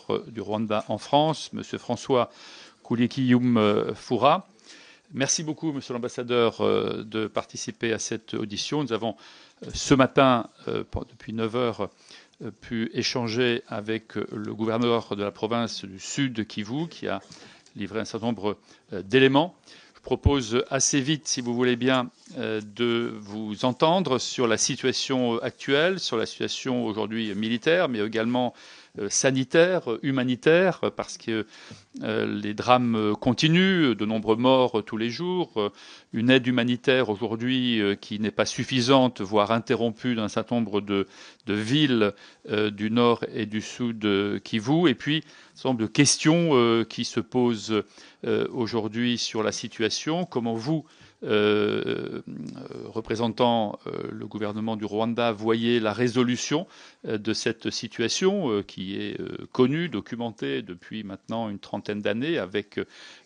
l'ambassadeur du Rwanda en France, M. François Kulikiyum Fura. Merci beaucoup, Monsieur l'ambassadeur, de participer à cette audition. Nous avons ce matin, depuis 9 heures, pu échanger avec le gouverneur de la province du Sud Kivu, qui a livré un certain nombre d'éléments. Je propose assez vite, si vous voulez bien, de vous entendre sur la situation actuelle, sur la situation aujourd'hui militaire, mais également sanitaire, humanitaire, parce que les drames continuent, de nombreux morts tous les jours, une aide humanitaire aujourd'hui qui n'est pas suffisante, voire interrompue dans un certain nombre de villes du nord et du sud Kivu, et puis un certain nombre de questions qui se posent aujourd'hui sur la situation. Comment vous, représentant le gouvernement du Rwanda, voyez la résolution de cette situation qui est connue, documentée depuis maintenant une trentaine d'années, avec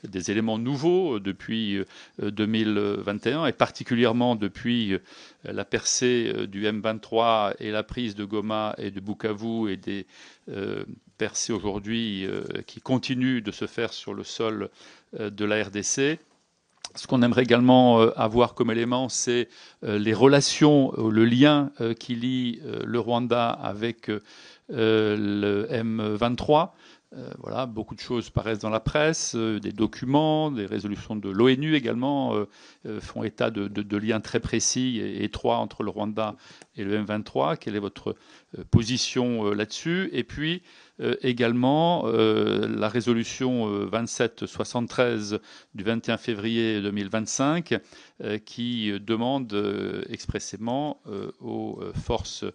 des éléments nouveaux depuis 2021 et particulièrement depuis la percée du M23 et la prise de Goma et de Bukavu et des percées aujourd'hui qui continuent de se faire sur le sol de la RDC. Ce qu'on aimerait également avoir comme élément, c'est les relations, le lien qui lie le Rwanda avec le M23. Voilà, beaucoup de choses paraissent dans la presse, des documents, des résolutions de l'ONU également font état de liens très précis et étroits entre le Rwanda et le M23. Quelle est votre position là-dessus? Et puis également la résolution 2773 du 21 février 2025 qui demande expressément aux forces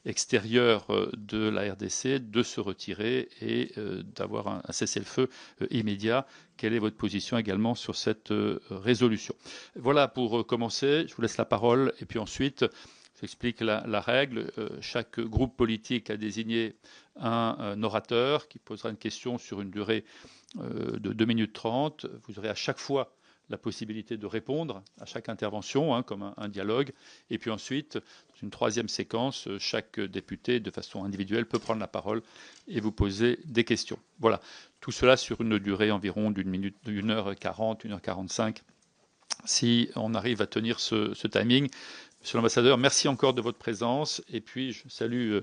extérieure de la RDC de se retirer et d'avoir un cessez-le-feu immédiat. Quelle est votre position également sur cette résolution? Voilà pour commencer. Je vous laisse la parole et puis ensuite, j'explique la règle. Chaque groupe politique a désigné un orateur qui posera une question sur une durée de 2 minutes 30. Vous aurez à chaque fois la possibilité de répondre à chaque intervention, comme un dialogue. Et puis ensuite, dans une troisième séquence, chaque député, de façon individuelle, peut prendre la parole et vous poser des questions. Voilà, tout cela sur une durée environ d'une heure 40, 1h45, si on arrive à tenir ce timing. Monsieur l'ambassadeur, merci encore de votre présence. Et puis, je salue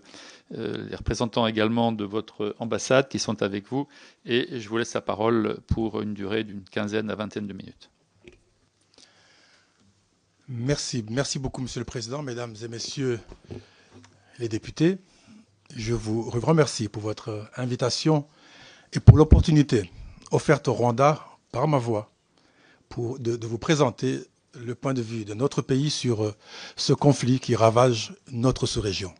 les représentants également de votre ambassade qui sont avec vous. Et je vous laisse la parole pour une durée d'une quinzaine à vingtaine de minutes. Merci beaucoup, Monsieur le Président, Mesdames et Messieurs les députés. Je vous remercie pour votre invitation et pour l'opportunité offerte au Rwanda par ma voix de vous présenter le point de vue de notre pays sur ce conflit qui ravage notre sous-région.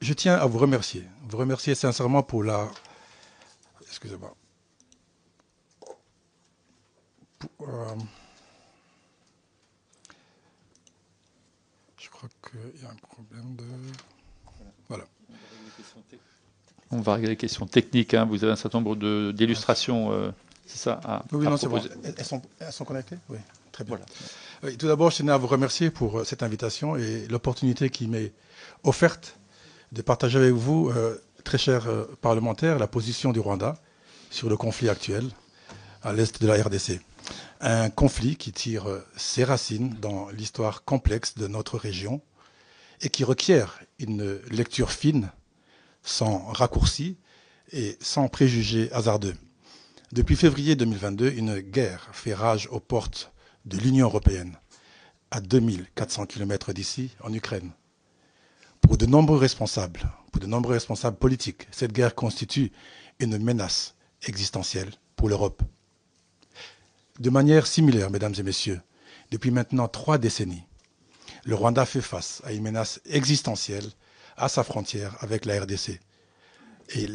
Je tiens à vous remercier sincèrement pour la... Excusez-moi. Je crois qu'il y a un problème de... Voilà. On va régler les questions techniques. Vous avez un certain nombre d'illustrations, c'est ça? Oui, non, c'est bon. Elles sont connectées? Oui, très bien. Voilà. Oui, tout d'abord, je tenais à vous remercier pour cette invitation et l'opportunité qui m'est offerte de partager avec vous, très chers parlementaires, la position du Rwanda sur le conflit actuel à l'est de la RDC. Un conflit qui tire ses racines dans l'histoire complexe de notre région et qui requiert une lecture fine, sans raccourcis et sans préjugés hasardeux. Depuis février 2022, une guerre fait rage aux portes de l'Union européenne, à 2400 km d'ici, en Ukraine. Pour de nombreux responsables politiques, cette guerre constitue une menace existentielle pour l'Europe. De manière similaire, mesdames et messieurs, depuis maintenant 3 décennies, le Rwanda fait face à une menace existentielle à sa frontière avec la RDC. Et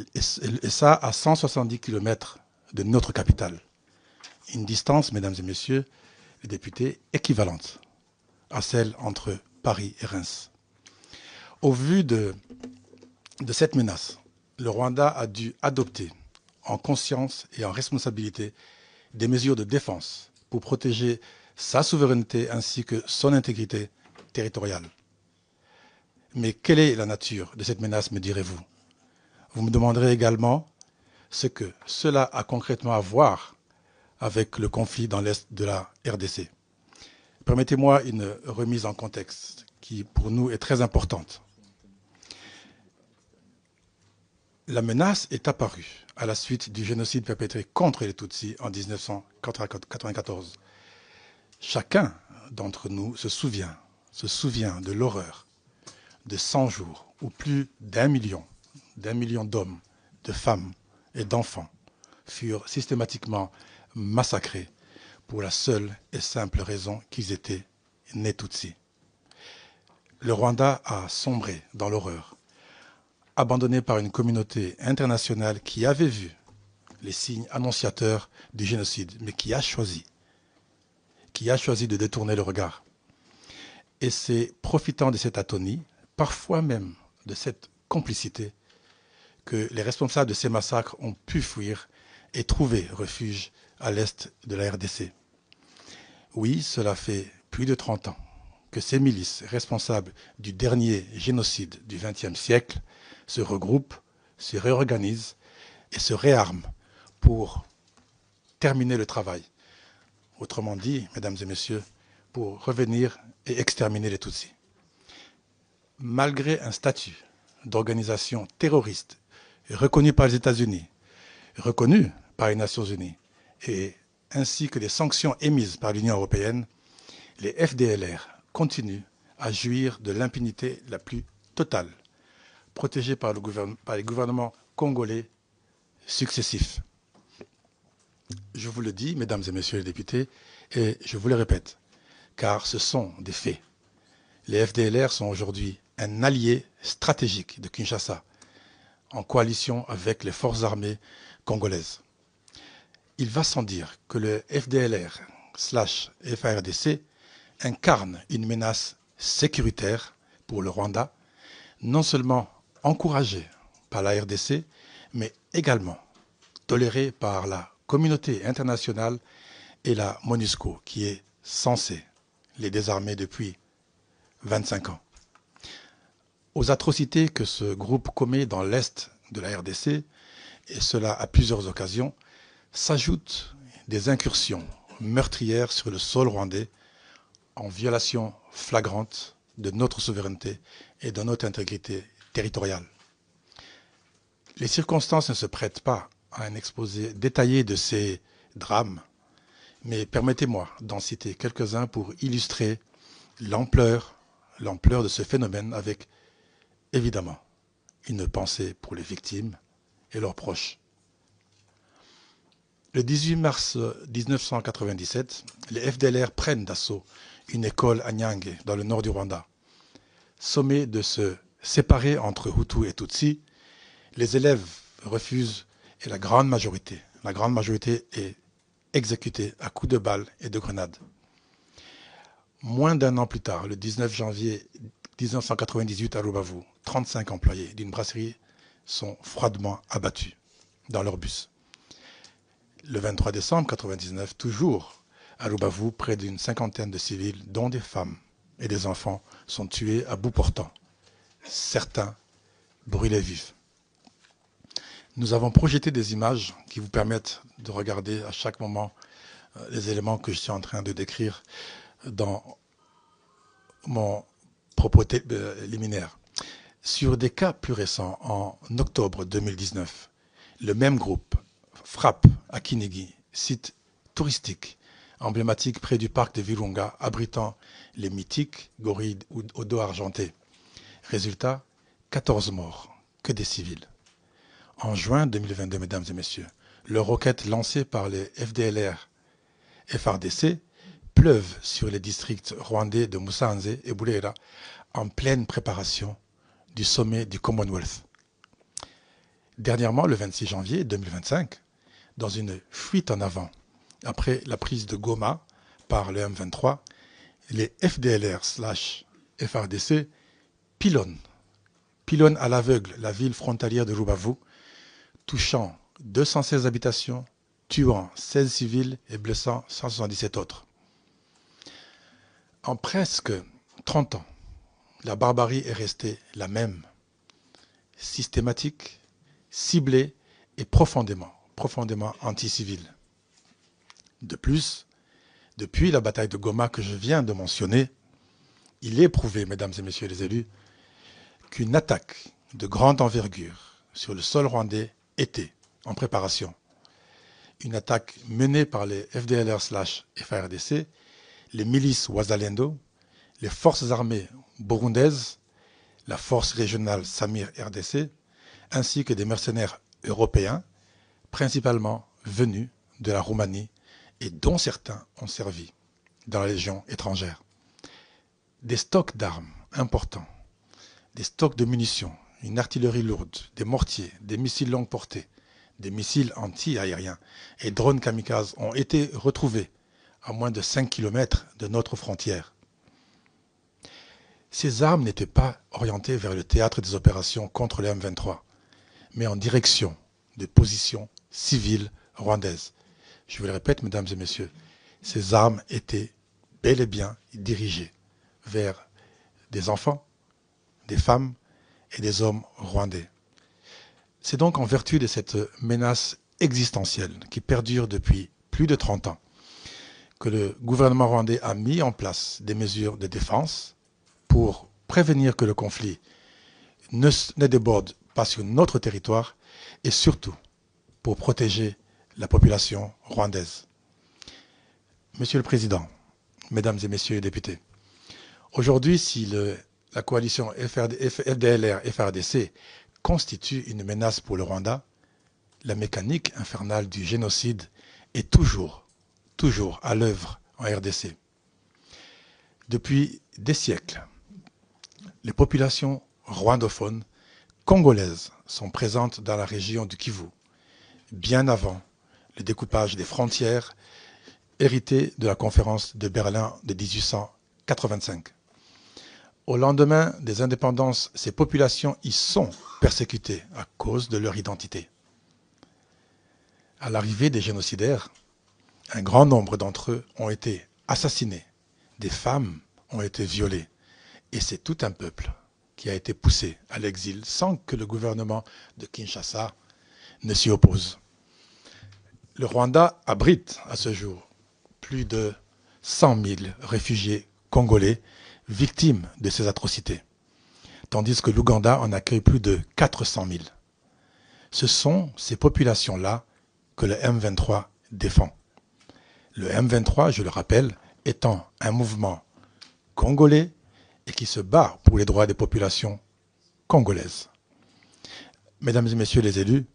ça à 170 km de notre capitale. Une distance, mesdames et messieurs les députés, équivalente à celle entre Paris et Reims. Au vu de cette menace, le Rwanda a dû adopter en conscience et en responsabilité des mesures de défense pour protéger sa souveraineté ainsi que son intégrité territoriale. Mais quelle est la nature de cette menace, me direz-vous? Vous me demanderez également ce que cela a concrètement à voir avec le conflit dans l'Est de la RDC. Permettez-moi une remise en contexte qui, pour nous, est très importante. La menace est apparue à la suite du génocide perpétré contre les Tutsis en 1994. Chacun d'entre nous se souvient de l'horreur de 100 jours où plus d'un million d'hommes, de femmes et d'enfants furent systématiquement massacrés pour la seule et simple raison qu'ils étaient nés Tutsis. Le Rwanda a sombré dans l'horreur, abandonné par une communauté internationale qui avait vu les signes annonciateurs du génocide, mais qui a choisi de détourner le regard. Et c'est profitant de cette atonie, parfois même de cette complicité, que les responsables de ces massacres ont pu fuir et trouver refuge à l'est de la RDC. Oui, cela fait plus de 30 ans que ces milices responsables du dernier génocide du XXe siècle se regroupent, se réorganisent et se réarment pour terminer le travail. Autrement dit, mesdames et messieurs, pour revenir et exterminer les Tutsis. Malgré un statut d'organisation terroriste reconnu par les États-Unis, reconnu par les Nations Unies, et ainsi que les sanctions émises par l'Union européenne, les FDLR continuent à jouir de l'impunité la plus totale, protégés par les gouvernements congolais successifs. Je vous le dis, mesdames et messieurs les députés, et je vous le répète, car ce sont des faits. Les FDLR sont aujourd'hui un allié stratégique de Kinshasa, en coalition avec les forces armées congolaises. Il va sans dire que le FDLR/FARDC incarne une menace sécuritaire pour le Rwanda, non seulement encouragée par la RDC, mais également tolérée par la communauté internationale et la MONUSCO, qui est censée les désarmer depuis 25 ans. Aux atrocités que ce groupe commet dans l'est de la RDC, et cela à plusieurs occasions, s'ajoutent des incursions meurtrières sur le sol rwandais en violation flagrante de notre souveraineté et de notre intégrité territoriale. Les circonstances ne se prêtent pas à un exposé détaillé de ces drames, mais permettez-moi d'en citer quelques-uns pour illustrer l'ampleur de ce phénomène avec, évidemment, une pensée pour les victimes et leurs proches. Le 18 mars 1997, les FDLR prennent d'assaut une école à Nyange, dans le nord du Rwanda. Sommés de se séparer entre Hutus et Tutsis, les élèves refusent et la grande majorité est exécutée à coups de balles et de grenades. Moins d'un an plus tard, le 19 janvier 1998 à Rubavu, 35 employés d'une brasserie sont froidement abattus dans leur bus. Le 23 décembre 1999, toujours à Rubavu, près d'une cinquantaine de civils, dont des femmes et des enfants, sont tués à bout portant. Certains brûlés vifs. Nous avons projeté des images qui vous permettent de regarder à chaque moment les éléments que je suis en train de décrire dans mon propos liminaire. Sur des cas plus récents, en octobre 2019, le même groupe frappe à Kinigi, site touristique emblématique près du parc de Virunga, abritant les mythiques gorilles au dos argenté. Résultat, 14 morts, que des civils. En juin 2022, mesdames et messieurs, les roquettes lancées par les FDLR FARDC pleuvent sur les districts rwandais de Musanze et Bulera en pleine préparation du sommet du Commonwealth. Dernièrement, le 26 janvier 2025, dans une fuite en avant, après la prise de Goma par le M23, les FDLR/FARDC pilonnent à l'aveugle la ville frontalière de Rubavu, touchant 216 habitations, tuant 16 civils et blessant 177 autres. En presque 30 ans, la barbarie est restée la même, systématique, ciblée et profondément anti-civile. De plus, depuis la bataille de Goma que je viens de mentionner, il est prouvé, mesdames et messieurs les élus, qu'une attaque de grande envergure sur le sol rwandais était en préparation. Une attaque menée par les FDLR/FARDC, les milices Wazalendo, les forces armées burundaises, la force régionale Samir RDC, ainsi que des mercenaires européens, principalement venus de la Roumanie et dont certains ont servi dans la Légion étrangère. Des stocks d'armes importants, des stocks de munitions, une artillerie lourde, des mortiers, des missiles longue portée, des missiles anti-aériens et drones kamikazes ont été retrouvés à moins de 5 km de notre frontière. Ces armes n'étaient pas orientées vers le théâtre des opérations contre le M23, mais en direction des positions civiles rwandaises. Je vous le répète, mesdames et messieurs, ces armes étaient bel et bien dirigées vers des enfants, des femmes et des hommes rwandais. C'est donc en vertu de cette menace existentielle qui perdure depuis plus de 30 ans que le gouvernement rwandais a mis en place des mesures de défense pour prévenir que le conflit ne déborde pas sur notre territoire et surtout pour protéger la population rwandaise. Monsieur le Président, Mesdames et Messieurs les députés, aujourd'hui, si la coalition FDLR-FARDC constitue une menace pour le Rwanda, la mécanique infernale du génocide est toujours à l'œuvre en RDC. Depuis des siècles, les populations rwandophones congolaises sont présentes dans la région du Kivu, bien avant le découpage des frontières hérité de la conférence de Berlin de 1885. Au lendemain des indépendances, ces populations y sont persécutées à cause de leur identité. À l'arrivée des génocidaires, un grand nombre d'entre eux ont été assassinés, des femmes ont été violées, et c'est tout un peuple qui a été poussé à l'exil sans que le gouvernement de Kinshasa ne s'y oppose. Le Rwanda abrite à ce jour plus de 100 000 réfugiés congolais victimes de ces atrocités, tandis que l'Ouganda en accueille plus de 400 000. Ce sont ces populations-là que le M23 défend. Le M23, je le rappelle, étant un mouvement congolais et qui se bat pour les droits des populations congolaises. Mesdames et messieurs les élus,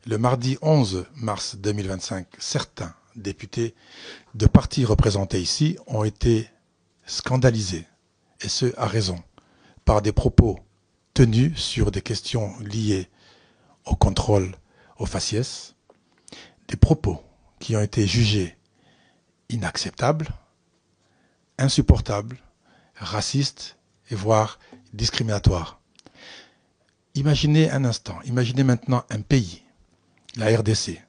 le mardi 11 mars 2025, certains députés de partis représentés ici ont été scandalisés, et ce à raison, par des propos tenus sur des questions liées au contrôle au faciès, des propos qui ont été jugés inacceptables, insupportables, racistes et voire discriminatoires. Imaginez un instant, imaginez maintenant un pays, la RDC,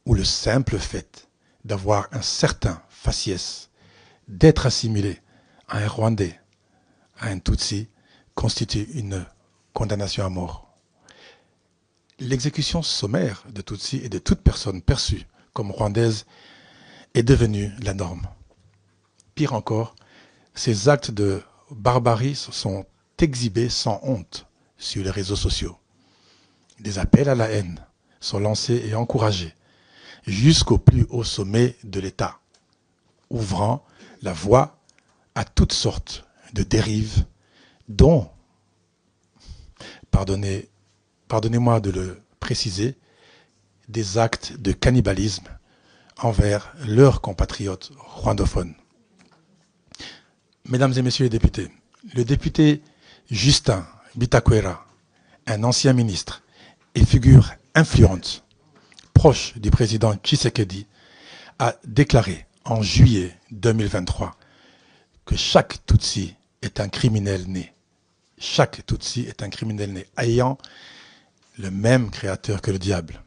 où le simple fait d'avoir un certain faciès, d'être assimilé à un Rwandais, à un Tutsi, constitue une condamnation à mort. L'exécution sommaire de Tutsi et de toute personne perçue comme rwandaise est devenue la norme. Pire encore, ces actes de barbarie sont exhibés sans honte sur les réseaux sociaux. Des appels à la haine sont lancés et encouragés jusqu'au plus haut sommet de l'État, ouvrant la voie à toutes sortes de dérives dont, pardonnez-moi de le préciser, des actes de cannibalisme envers leurs compatriotes rwandophones. Mesdames et messieurs les députés, le député Justin Bitakwera, un ancien ministre et figure influente, proche du président Tshisekedi, a déclaré en juillet 2023 que chaque Tutsi est un criminel né. Chaque Tutsi est un criminel né, ayant le même créateur que le diable.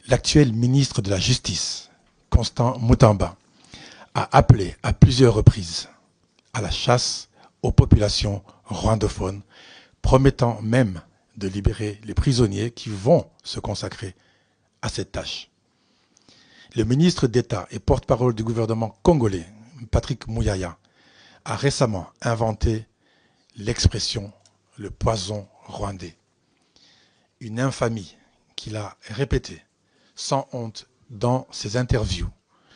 L'actuel ministre de la Justice, Constant Mutamba, a appelé à plusieurs reprises à la chasse aux populations rwandophones, promettant même de libérer les prisonniers qui vont se consacrer à cette tâche. Le ministre d'État et porte-parole du gouvernement congolais, Patrick Muyaya, a récemment inventé l'expression « le poison rwandais ». Une infamie qu'il a répétée sans honte dans ses interviews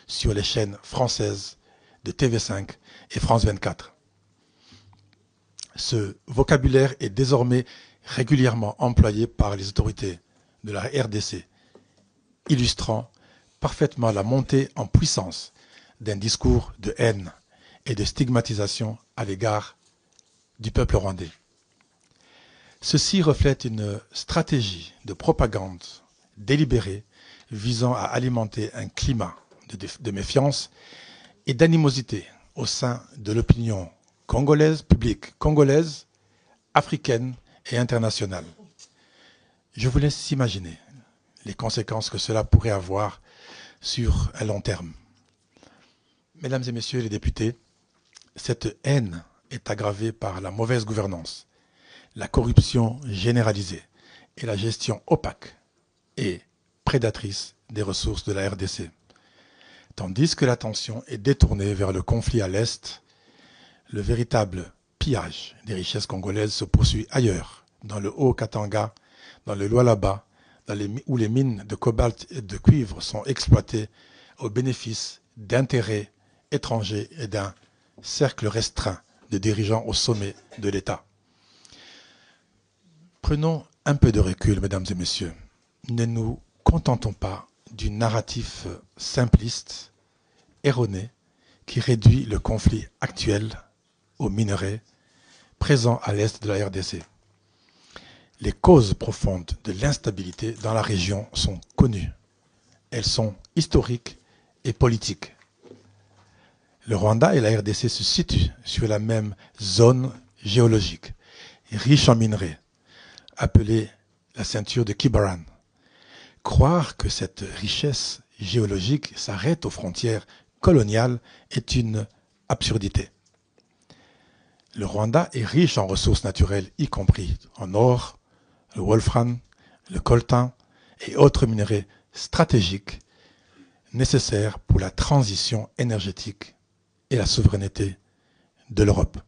sur les chaînes françaises de TV5 et France 24. Ce vocabulaire est désormais régulièrement employé par les autorités de la RDC, illustrant parfaitement la montée en puissance d'un discours de haine et de stigmatisation à l'égard du peuple rwandais. Ceci reflète une stratégie de propagande délibérée visant à alimenter un climat de méfiance et d'animosité au sein de l'opinion congolaise, publique congolaise, africaine et internationale. Je vous laisse imaginer les conséquences que cela pourrait avoir sur un long terme. Mesdames et messieurs les députés, cette haine est aggravée par la mauvaise gouvernance, la corruption généralisée et la gestion opaque et prédatrice des ressources de la RDC. Tandis que l'attention est détournée vers le conflit à l'Est, le véritable pillage des richesses congolaises se poursuit ailleurs, dans le Haut-Katanga, dans le Lualaba, où les mines de cobalt et de cuivre sont exploitées au bénéfice d'intérêts étrangers et d'un cercle restreint de dirigeants au sommet de l'État. Prenons un peu de recul, mesdames et messieurs. Ne nous contentons pas du narratif simpliste, erroné, qui réduit le conflit actuel aux minerais présents à l'est de la RDC. Les causes profondes de l'instabilité dans la région sont connues. Elles sont historiques et politiques. Le Rwanda et la RDC se situent sur la même zone géologique, riche en minerais, appelée la ceinture de Kibaran. Croire que cette richesse géologique s'arrête aux frontières coloniales est une absurdité. Le Rwanda est riche en ressources naturelles, y compris en or, le wolfram, le coltan et autres minerais stratégiques nécessaires pour la transition énergétique et la souveraineté de l'Europe.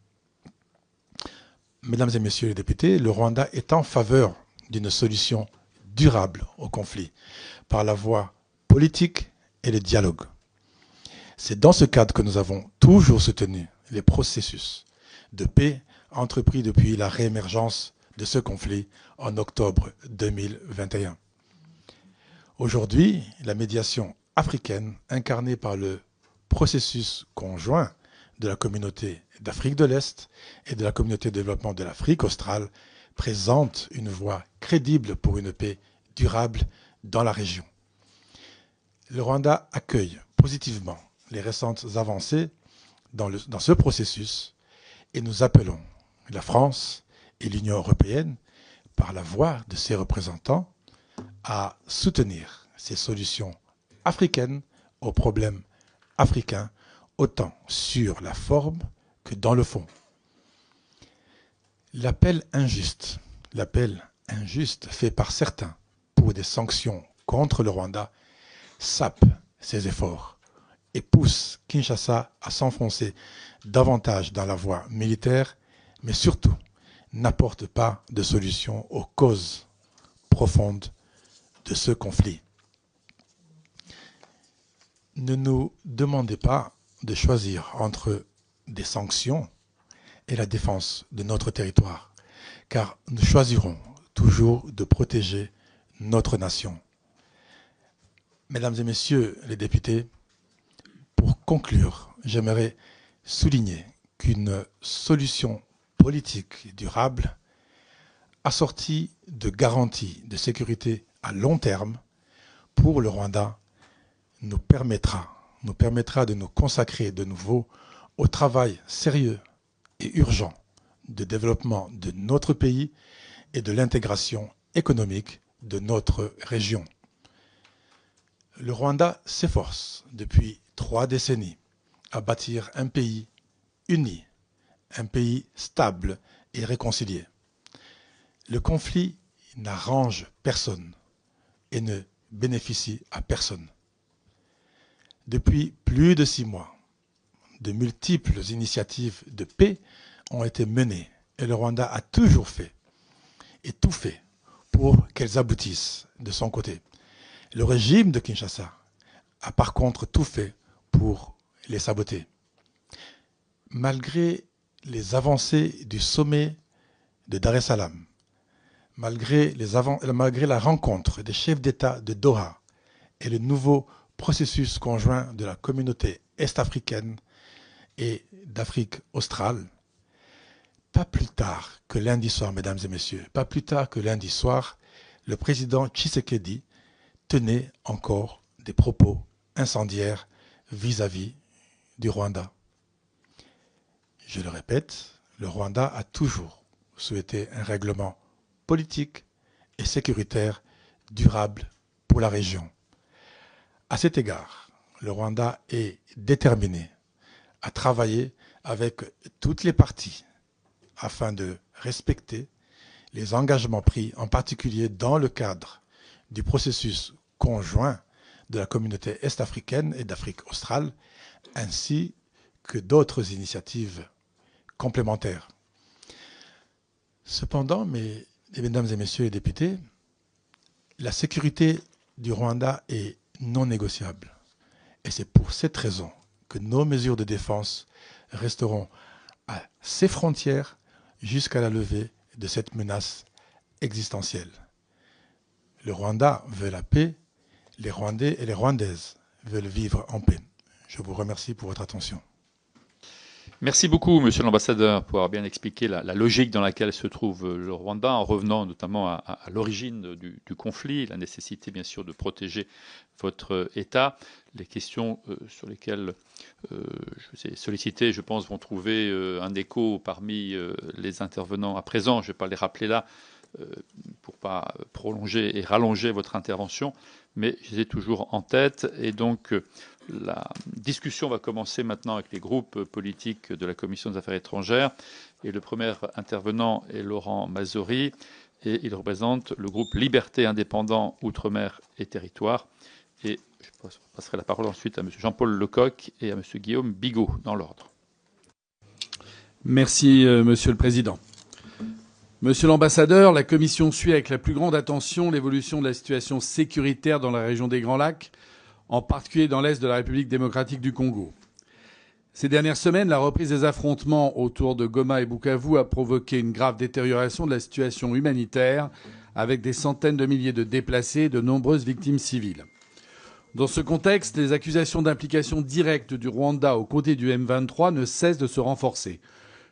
Mesdames et messieurs les députés, le Rwanda est en faveur d'une solution durable au conflit par la voie politique et le dialogue. C'est dans ce cadre que nous avons toujours soutenu les processus de paix entrepris depuis la réémergence de ce conflit en octobre 2021. Aujourd'hui, la médiation africaine, incarnée par le processus conjoint de la communauté d'Afrique de l'Est et de la communauté de développement de l'Afrique australe, présente une voie crédible pour une paix durable dans la région. Le Rwanda accueille positivement les récentes avancées dans ce processus et nous appelons la France et l'Union européenne, par la voix de ses représentants, à soutenir ces solutions africaines aux problèmes africains, autant sur la forme que dans le fond. L'appel injuste fait par certains pour des sanctions contre le Rwanda sape ses efforts et pousse Kinshasa à s'enfoncer davantage dans la voie militaire, mais surtout n'apporte pas de solution aux causes profondes de ce conflit. Ne nous demandez pas de choisir entre des sanctions et la défense de notre territoire, car nous choisirons toujours de protéger notre nation. Mesdames et messieurs les députés, pour conclure, j'aimerais souligner qu'une solution politique durable, assortie de garanties de sécurité à long terme pour le Rwanda, nous permettra de nous consacrer de nouveau au travail sérieux et urgent de développement de notre pays et de l'intégration économique de notre région. Le Rwanda s'efforce depuis 3 décennies à bâtir un pays uni, un pays stable et réconcilié. Le conflit n'arrange personne et ne bénéficie à personne. Depuis plus de 6 mois, de multiples initiatives de paix ont été menées et le Rwanda a toujours fait et tout fait pour qu'elles aboutissent de son côté. Le régime de Kinshasa a par contre tout fait pour les saboter. Malgré les avancées du sommet de Dar es Salaam, malgré la rencontre des chefs d'État de Doha et le nouveau processus conjoint de la communauté est-africaine et d'Afrique australe, pas plus tard que lundi soir, mesdames et messieurs, pas plus tard que lundi soir, le président Tshisekedi tenait encore des propos incendiaires vis-à-vis du Rwanda. Je le répète, le Rwanda a toujours souhaité un règlement politique et sécuritaire durable pour la région. À cet égard, le Rwanda est déterminé à travailler avec toutes les parties afin de respecter les engagements pris, en particulier dans le cadre du processus conjoint de la communauté est-africaine et d'Afrique australe, ainsi que d'autres initiatives complémentaires. Cependant, mesdames et messieurs les députés, la sécurité du Rwanda est non négociable. Et c'est pour cette raison que nos mesures de défense resteront à ses frontières jusqu'à la levée de cette menace existentielle. Le Rwanda veut la paix, les Rwandais et les Rwandaises veulent vivre en paix. Je vous remercie pour votre attention. Merci beaucoup, Monsieur l'ambassadeur, pour avoir bien expliqué la logique dans laquelle se trouve le Rwanda, en revenant notamment à l'origine du conflit, la nécessité bien sûr de protéger votre État. Les questions sur lesquelles je vous ai sollicité, je pense, vont trouver un écho parmi les intervenants à présent. Je ne vais pas les rappeler là pour ne pas prolonger et rallonger votre intervention, mais je les ai toujours en tête. Et donc, la discussion va commencer maintenant avec les groupes politiques de la Commission des Affaires étrangères. Et le premier intervenant est Laurent Mazori, et il représente le groupe Liberté, Indépendants, Outre-mer et Territoires. Et je passerai la parole ensuite à M. Jean-Paul Lecoq et à M. Guillaume Bigot, dans l'ordre. Merci, Monsieur le Président. Monsieur l'ambassadeur, la Commission suit avec la plus grande attention l'évolution de la situation sécuritaire dans la région des Grands Lacs, en particulier dans l'est de la République démocratique du Congo. Ces dernières semaines, la reprise des affrontements autour de Goma et Bukavu a provoqué une grave détérioration de la situation humanitaire, avec des centaines de milliers de déplacés et de nombreuses victimes civiles. Dans ce contexte, les accusations d'implication directe du Rwanda aux côtés du M23 ne cessent de se renforcer.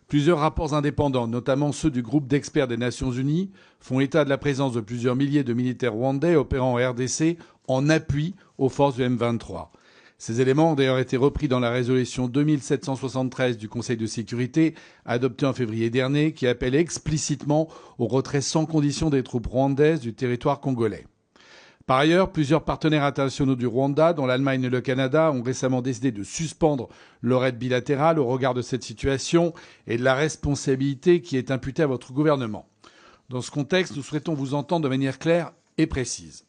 Plusieurs rapports indépendants, notamment ceux du groupe d'experts des Nations Unies, font état de la présence de plusieurs milliers de militaires rwandais opérant en RDC en appui aux forces du M23. Ces éléments ont d'ailleurs été repris dans la résolution 2773 du Conseil de sécurité, adoptée en février dernier, qui appelle explicitement au retrait sans condition des troupes rwandaises du territoire congolais. Par ailleurs, plusieurs partenaires internationaux du Rwanda, dont l'Allemagne et le Canada, ont récemment décidé de suspendre leur aide bilatérale au regard de cette situation et de la responsabilité qui est imputée à votre gouvernement. Dans ce contexte, nous souhaitons vous entendre de manière claire et précise.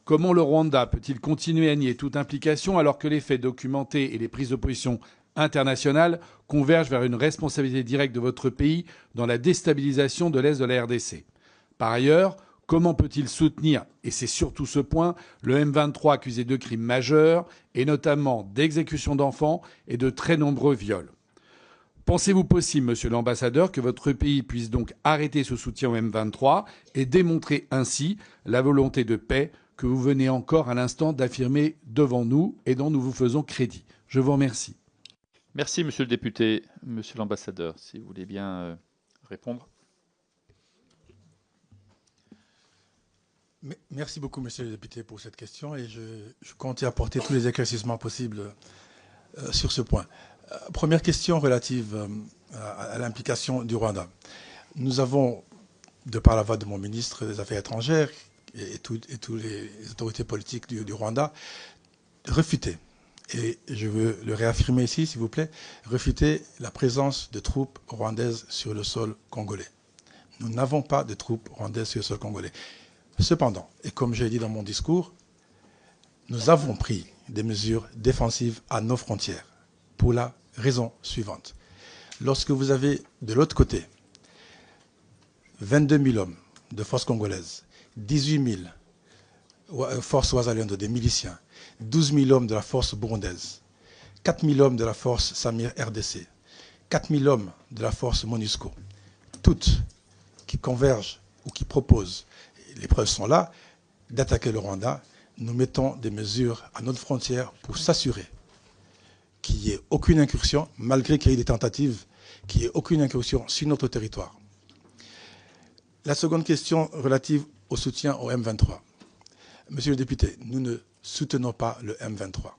Comment le Rwanda peut-il continuer à nier toute implication alors que les faits documentés et les prises de position internationales convergent vers une responsabilité directe de votre pays dans la déstabilisation de l'Est de la RDC? Par ailleurs, comment peut-il soutenir, et c'est surtout ce point, le M23 accusé de crimes majeurs, et notamment d'exécution d'enfants et de très nombreux viols? Pensez-vous possible, monsieur l'ambassadeur, que votre pays puisse donc arrêter ce soutien au M23 et démontrer ainsi la volonté de paix que vous venez encore à l'instant d'affirmer devant nous et dont nous vous faisons crédit? Je vous remercie. Merci, monsieur le député. Monsieur l'ambassadeur, si vous voulez bien répondre. Merci beaucoup, monsieur le député, pour cette question et je compte y apporter tous les éclaircissements possibles sur ce point. Première question relative à l'implication du Rwanda. Nous avons, de par la voix de mon ministre des Affaires étrangères et toutes les autorités politiques du Rwanda, refuté, et je veux le réaffirmer ici, s'il vous plaît, refuté la présence de troupes rwandaises sur le sol congolais. Nous n'avons pas de troupes rwandaises sur le sol congolais. Cependant, et comme j'ai dit dans mon discours, nous avons pris des mesures défensives à nos frontières pour la raison suivante. Lorsque vous avez de l'autre côté 22 000 hommes de forces congolaises, 18 000 forces ouazalendo des miliciens, 12 000 hommes de la force burundaise, 4 000 hommes de la force Samir RDC, 4 000 hommes de la force MONUSCO, toutes qui convergent ou qui proposent, les preuves sont là, d'attaquer le Rwanda, nous mettons des mesures à notre frontière pour s'assurer qu'il n'y ait aucune incursion, malgré qu'il y ait des tentatives, qu'il n'y ait aucune incursion sur notre territoire. La seconde question relative au soutien au M23. Monsieur le député, nous ne soutenons pas le M23.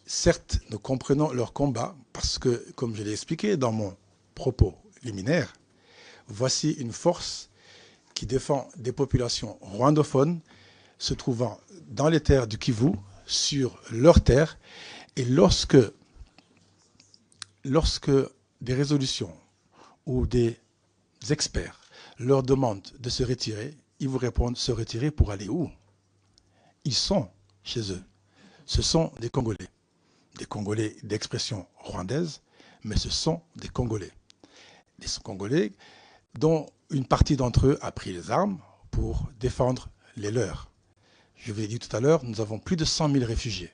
Certes, nous comprenons leur combat parce que, comme je l'ai expliqué dans mon propos liminaire, voici une force qui défend des populations rwandophones se trouvant dans les terres du Kivu, sur leurs terres, et lorsque des résolutions ou des experts leur demandent de se retirer, ils vous répondent se retirer pour aller où? Ils sont chez eux. Ce sont des Congolais d'expression rwandaise, mais ce sont des Congolais. Des Congolais dont une partie d'entre eux a pris les armes pour défendre les leurs. Je vous l'ai dit tout à l'heure, nous avons plus de 100 000 réfugiés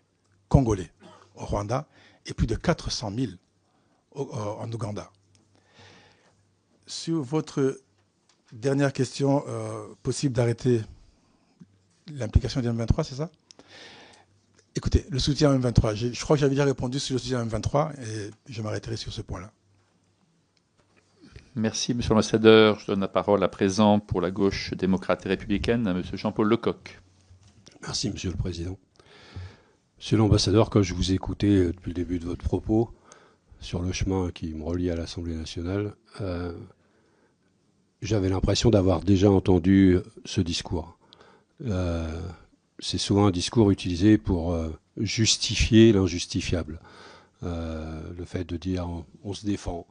congolais au Rwanda et plus de 400 000 en Ouganda. Sur votre dernière question, possible d'arrêter l'implication du M23, c'est ça? Écoutez, le soutien au M23, je crois que j'avais déjà répondu sur le soutien au M23 et je m'arrêterai sur ce point-là. Merci, Monsieur l'Ambassadeur. Je donne la parole à présent pour la gauche démocrate et républicaine à Monsieur Jean-Paul Lecoq. Merci, Monsieur le Président. Monsieur l'Ambassadeur, quand je vous écoutais depuis le début de votre propos sur le chemin qui me relie à l'Assemblée nationale, j'avais l'impression d'avoir déjà entendu ce discours. C'est souvent un discours utilisé pour justifier l'injustifiable. Le fait de dire on se défend,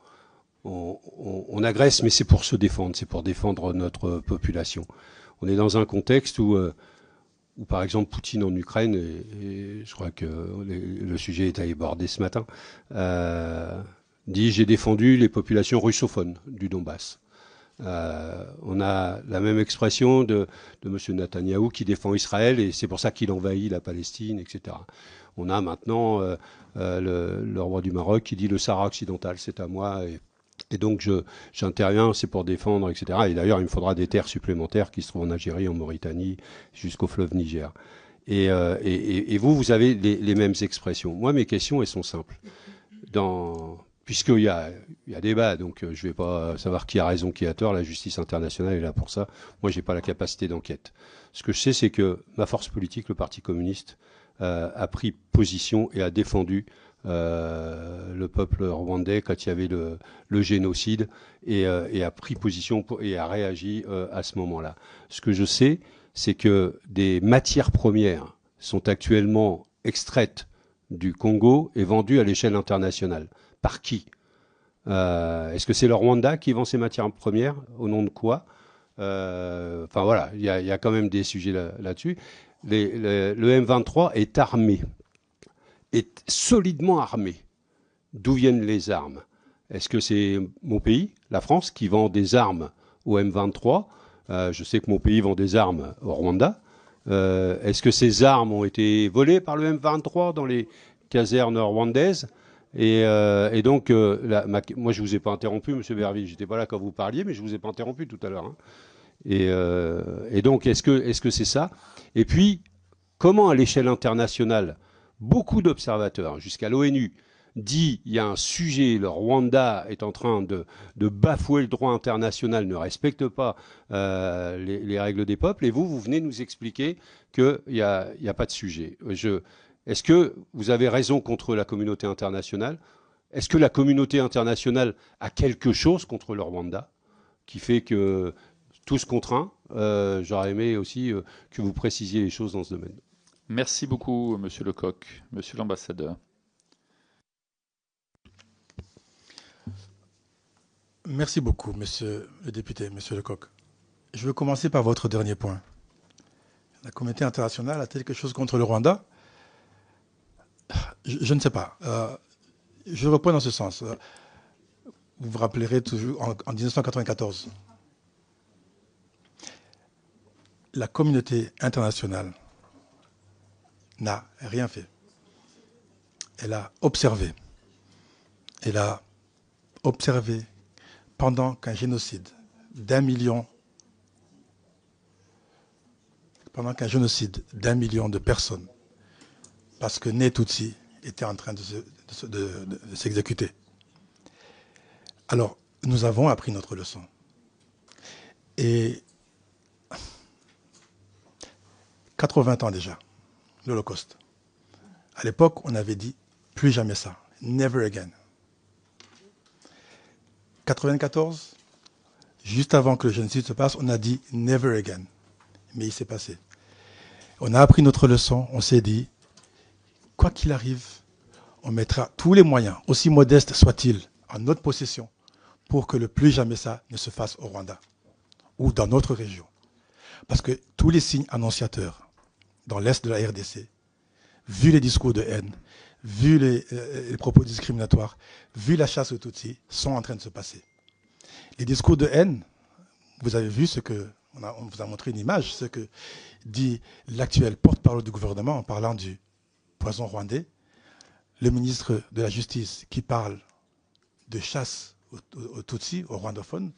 on agresse, mais c'est pour se défendre, c'est pour défendre notre population. On est dans un contexte où par exemple Poutine en Ukraine, et je crois que le sujet est abordé ce matin, dit « j'ai défendu les populations russophones du Donbass ». On a la même expression de M. Netanyahou qui défend Israël et c'est pour ça qu'il envahit la Palestine, etc. On a maintenant le roi du Maroc qui dit « le Sahara occidental, c'est à moi ». Et donc j'interviens, c'est pour défendre, etc. Et d'ailleurs, il me faudra des terres supplémentaires qui se trouvent en Algérie, en Mauritanie, jusqu'au fleuve Niger. Et vous avez les mêmes expressions. Moi, mes questions, elles sont simples. Puisqu'il y a débat, donc je ne vais pas savoir qui a raison, qui a tort. La justice internationale est là pour ça. Moi, je n'ai pas la capacité d'enquête. Ce que je sais, c'est que ma force politique, le Parti communiste, a pris position et a défendu le peuple rwandais quand il y avait le génocide et a pris position et a réagi à ce moment-là. Ce que je sais, c'est que des matières premières sont actuellement extraites du Congo et vendues à l'échelle internationale. Par qui? Est-ce que c'est le Rwanda qui vend ces matières premières? Au nom de quoi? Enfin voilà, il y a quand même des sujets là-dessus. Le M23 est armé, est solidement armé. D'où viennent les armes? Est-ce que c'est mon pays, la France, qui vend des armes au M23? Je sais que mon pays vend des armes au Rwanda. Est-ce que ces armes ont été volées par le M23 dans les casernes rwandaises? Et donc, moi, je ne vous ai pas interrompu, M. Berville. Je n'étais pas là quand vous parliez, mais je ne vous ai pas interrompu tout à l'heure. Hein. Et donc, est-ce que c'est ça? Et puis, comment à l'échelle internationale, beaucoup d'observateurs, jusqu'à l'ONU, dit il y a un sujet, le Rwanda est en train de bafouer le droit international, ne respecte pas les règles des peuples, et vous venez nous expliquer qu'il n'y a pas de sujet. Est-ce que vous avez raison contre la communauté internationale? Est-ce que la communauté internationale a quelque chose contre le Rwanda qui fait que tout se contraint? J'aurais aimé aussi que vous précisiez les choses dans ce domaine. Merci beaucoup, Monsieur Lecoq. Monsieur l'Ambassadeur. Merci beaucoup, monsieur le député, monsieur Lecoq. Je vais commencer par votre dernier point. La communauté internationale a quelque chose contre le Rwanda? Je ne sais pas. Je reprends dans ce sens. Vous vous rappellerez toujours en 1994. La communauté internationale n'a rien fait. Elle a observé. Elle a observé pendant qu'un génocide d'un million de personnes, parce que Né Tutsi était en train de s'exécuter. Alors, nous avons appris notre leçon. Et 80 ans déjà, l'Holocauste. À l'époque, on avait dit plus jamais ça, never again. 94, juste avant que le génocide se passe, on a dit never again. Mais il s'est passé. On a appris notre leçon, on s'est dit, quoi qu'il arrive, on mettra tous les moyens, aussi modestes soient-ils, en notre possession, pour que le plus jamais ça ne se fasse au Rwanda ou dans notre région. Parce que tous les signes annonciateurs dans l'est de la RDC, vu les discours de haine, vu les propos discriminatoires, vu la chasse aux Tutsis, sont en train de se passer. Les discours de haine, vous avez vu on vous a montré une image, ce que dit l'actuel porte-parole du gouvernement en parlant du poison rwandais, le ministre de la Justice qui parle de chasse aux Tutsis, aux rwandophones,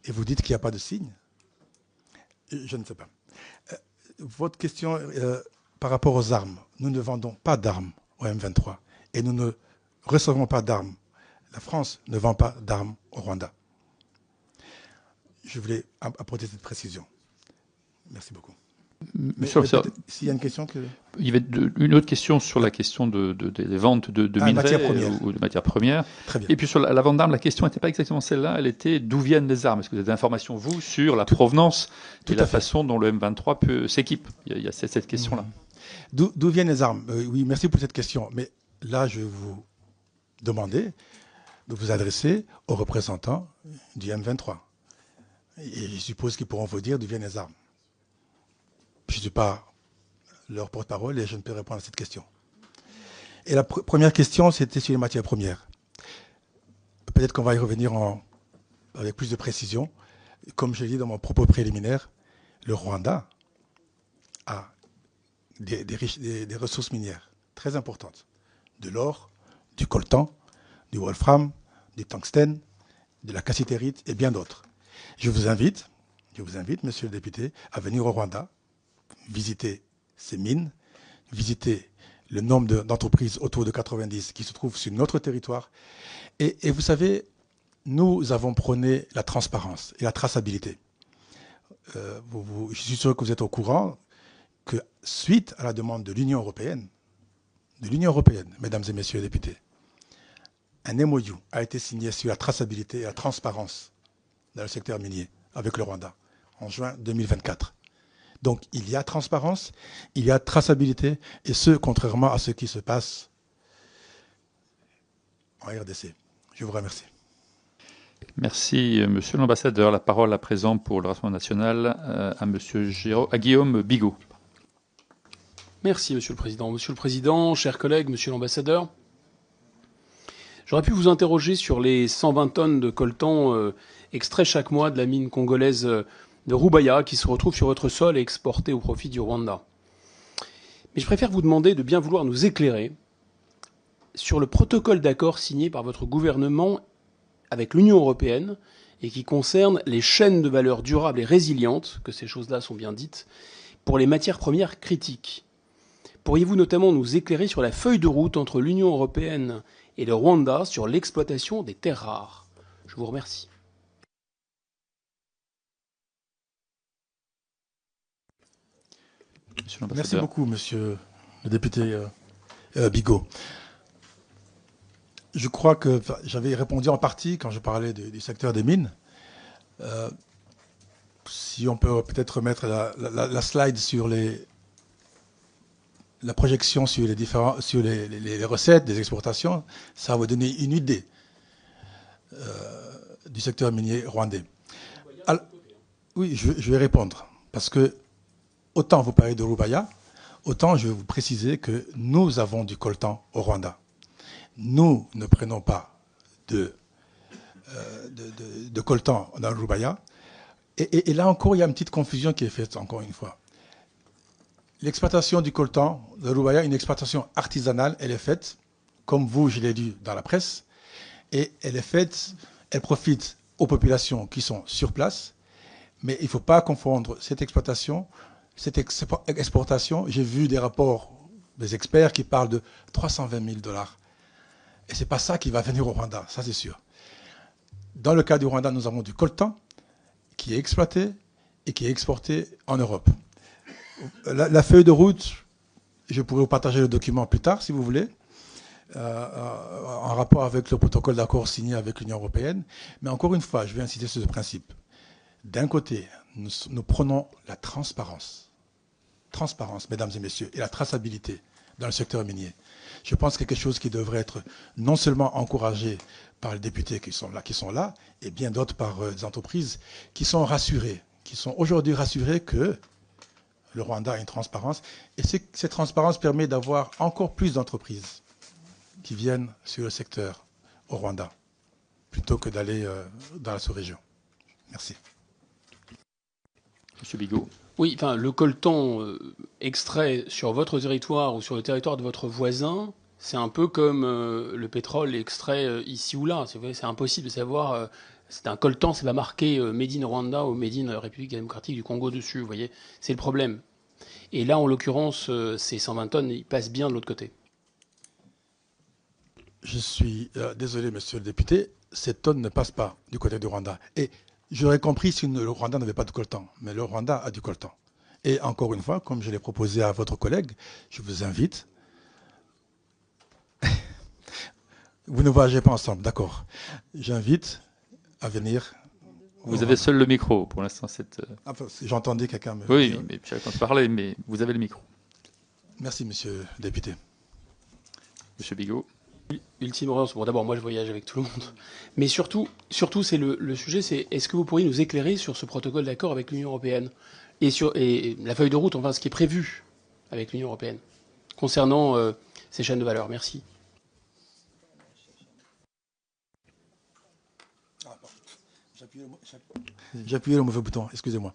et vous dites qu'il n'y a pas de signe. Je ne sais pas. Votre question par rapport aux armes, nous ne vendons pas d'armes au M23 et nous ne recevons pas d'armes. La France ne vend pas d'armes au Rwanda. Je voulais apporter cette précision. Merci beaucoup. S'il y a une question Il y avait une autre question sur la question des ventes de minerais ou de matières premières. Très bien. Et puis sur la vente d'armes, la question n'était pas exactement celle-là, elle était d'où viennent les armes. Est-ce que vous avez des informations, vous, sur la provenance et la façon dont le M23 s'équipe? Il y a cette question-là. D'où viennent les armes? Oui, merci pour cette question. Mais là, je vais vous demander de vous adresser aux représentants du M23. Et je suppose qu'ils pourront vous dire d'où viennent les armes. Je ne suis pas leur porte-parole et je ne peux répondre à cette question. Et la première question, c'était sur les matières premières. Peut-être qu'on va y revenir avec plus de précision. Comme je l'ai dit dans mon propos préliminaire, le Rwanda a des ressources minières très importantes. De l'or, du coltan, du wolfram, du tungstène, de la cassitérite et bien d'autres. Je vous invite, monsieur le député, à venir au Rwanda, visiter ces mines, visiter le nombre d'entreprises autour de 90 qui se trouvent sur notre territoire. Et vous savez, nous avons prôné la transparence et la traçabilité. Je suis sûr que vous êtes au courant que suite à la demande de l'Union européenne, mesdames et messieurs les députés, un MOU a été signé sur la traçabilité et la transparence dans le secteur minier avec le Rwanda en juin 2024. Donc il y a transparence, il y a traçabilité, et ce, contrairement à ce qui se passe en RDC. Je vous remercie. Merci, monsieur l'ambassadeur. La parole à présent pour le Rassemblement national à Guillaume Bigot. Merci, monsieur le président. Monsieur le président, chers collègues, monsieur l'ambassadeur, j'aurais pu vous interroger sur les 120 tonnes de coltan extraits chaque mois de la mine congolaise de Rubaya qui se retrouve sur votre sol et exportée au profit du Rwanda. Mais je préfère vous demander de bien vouloir nous éclairer sur le protocole d'accord signé par votre gouvernement avec l'Union européenne et qui concerne les chaînes de valeur durables et résilientes, que ces choses-là sont bien dites, pour les matières premières critiques. Pourriez-vous notamment nous éclairer sur la feuille de route entre l'Union européenne et le Rwanda sur l'exploitation des terres rares? Je vous remercie. Merci beaucoup, monsieur le député Bigot. Je crois que j'avais répondu en partie quand je parlais du secteur des mines. Si on peut peut-être remettre la slide sur la projection sur les recettes des exportations, ça va vous donner une idée. du secteur minier rwandais. Alors, oui, je vais répondre. Parce que autant vous parlez de Rubaya, autant je vais vous préciser que nous avons du coltan au Rwanda. Nous ne prenons pas de coltan dans le Rubaya. Et là encore, il y a une petite confusion qui est faite, encore une fois. L'exploitation du coltan de Rubaya, une exploitation artisanale, elle est faite, comme vous, je l'ai dit dans la presse, et elle profite aux populations qui sont sur place, mais il ne faut pas confondre cette exploitation, cette exportation. J'ai vu des rapports des experts qui parlent de 320 000 $. Et ce n'est pas ça qui va venir au Rwanda, ça c'est sûr. Dans le cas du Rwanda, nous avons du coltan qui est exploité et qui est exporté en Europe. La feuille de route, je pourrais vous partager le document plus tard, si vous voulez, en rapport avec le protocole d'accord signé avec l'Union européenne. Mais encore une fois, je vais insister sur ce principe. D'un côté, nous prenons la transparence, mesdames et messieurs, et la traçabilité dans le secteur minier. Je pense quelque chose qui devrait être non seulement encouragé par les députés qui sont là, et bien d'autres par des entreprises qui sont rassurées, qui sont aujourd'hui rassurées que le Rwanda a une transparence. Et cette transparence permet d'avoir encore plus d'entreprises qui viennent sur le secteur au Rwanda, plutôt que d'aller dans la sous-région. Merci. Monsieur Bigot. Oui, enfin, le coltan extrait sur votre territoire ou sur le territoire de votre voisin, c'est un peu comme le pétrole extrait ici ou là. C'est impossible de savoir. C'est un coltan, c'est pas marqué Made in Rwanda ou Made in République démocratique du Congo dessus. Vous voyez, c'est le problème. Et là, en l'occurrence, ces 120 tonnes, ils passent bien de l'autre côté. Je suis désolé, monsieur le député, ces tonnes ne passent pas du côté du Rwanda. Et j'aurais compris si le Rwanda n'avait pas de coltan, mais le Rwanda a du coltan. Et encore une fois, comme je l'ai proposé à votre collègue, je vous invite. Vous ne voyagez pas ensemble, d'accord. J'invite à venir. Vous avez seul le micro pour l'instant. Enfin, j'entendais quelqu'un me... Oui, mais chacun parlait, mais vous avez le micro. Merci, monsieur le député. Monsieur Bigot. Ultime orientation. Bon, d'abord, moi, je voyage avec tout le monde. Mais surtout c'est le sujet, c'est est-ce que vous pourriez nous éclairer sur ce protocole d'accord avec l'Union européenne et la feuille de route, enfin, ce qui est prévu avec l'Union européenne concernant ces chaînes de valeur. Merci. J'ai appuyé le mauvais bouton, excusez-moi.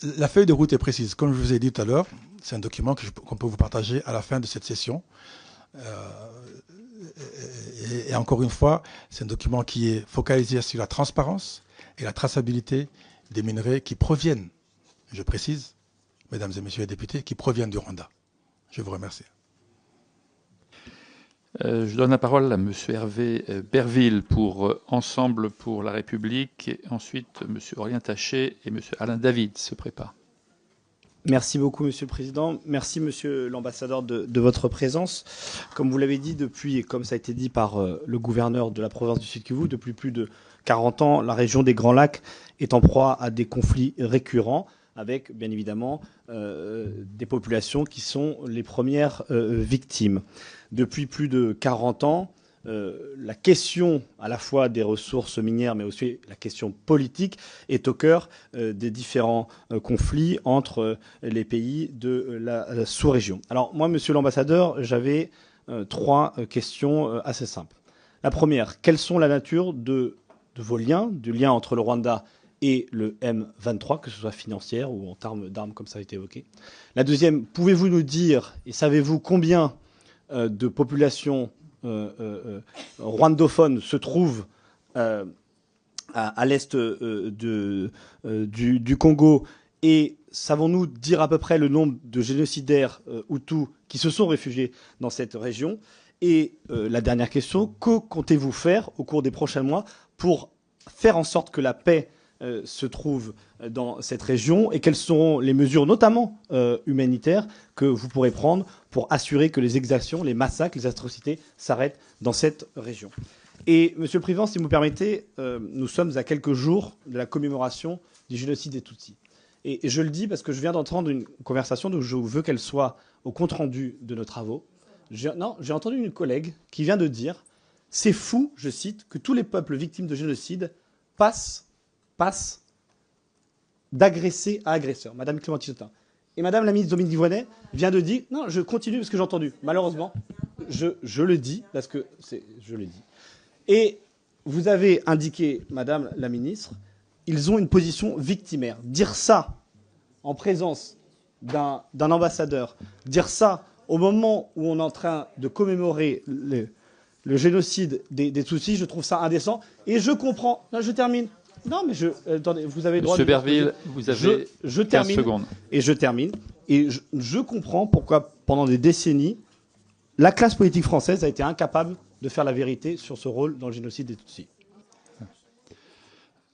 La feuille de route est précise. Comme je vous ai dit tout à l'heure, c'est un document qu'on peut vous partager à la fin de cette session. Et encore une fois, c'est un document qui est focalisé sur la transparence et la traçabilité des minerais qui proviennent, je précise, mesdames et messieurs les députés, qui proviennent du Rwanda. Je vous remercie. Je donne la parole à M. Hervé Berville pour Ensemble pour la République. Et ensuite, M. Aurélien Taché et M. Alain David se préparent. Merci beaucoup, Monsieur le Président. Merci, Monsieur l'ambassadeur, de votre présence. Comme vous l'avez dit, depuis, et comme ça a été dit par le gouverneur de la province du Sud-Kivu, depuis plus de 40 ans, la région des Grands Lacs est en proie à des conflits récurrents, avec, bien évidemment, des populations qui sont les premières victimes. Depuis plus de 40 ans, la question à la fois des ressources minières, mais aussi la question politique est au cœur des différents conflits entre les pays de la sous-région. Alors moi, monsieur l'ambassadeur, j'avais 3 questions assez simples. La première, quelles sont la nature de vos liens, du lien entre le Rwanda et le M23, que ce soit financière ou en termes d'armes, comme ça a été évoqué. La deuxième, pouvez-vous nous dire, et savez-vous combien de populations rwandophones se trouvent à l'est du Congo, et savons-nous dire à peu près le nombre de génocidaires Hutus qui se sont réfugiés dans cette région? Et la dernière question, que comptez-vous faire au cours des prochains mois pour faire en sorte que la paix se trouve dans cette région, et quelles seront les mesures, notamment humanitaires, que vous pourrez prendre pour assurer que les exactions, les massacres, les atrocités s'arrêtent dans cette région? Et, Monsieur le Président, si vous me permettez, nous sommes à quelques jours de la commémoration du génocide des Tutsis. Et je le dis parce que je viens d'entendre une conversation dont je veux qu'elle soit au compte-rendu de nos travaux. J'ai entendu une collègue qui vient de dire C'est fou, je cite, que tous les peuples victimes de génocide passent d'agressé à agresseur. Madame Clémentine Autain. Et Madame la ministre Dominique Voynet vient de dire... Non, je continue parce que j'ai entendu. Malheureusement, je le dis parce que je l'ai dit. Et vous avez indiqué, Madame la ministre, ils ont une position victimaire. Dire ça en présence d'un ambassadeur, dire ça au moment où on est en train de commémorer le génocide des Tutsis, je trouve ça indécent. Et je comprends... Non, je termine. Non, mais attendez, vous avez le droit de... Monsieur Berville, vous avez 15 secondes. Et je termine. Et je comprends pourquoi, pendant des décennies, la classe politique française a été incapable de faire la vérité sur ce rôle dans le génocide des Tutsis.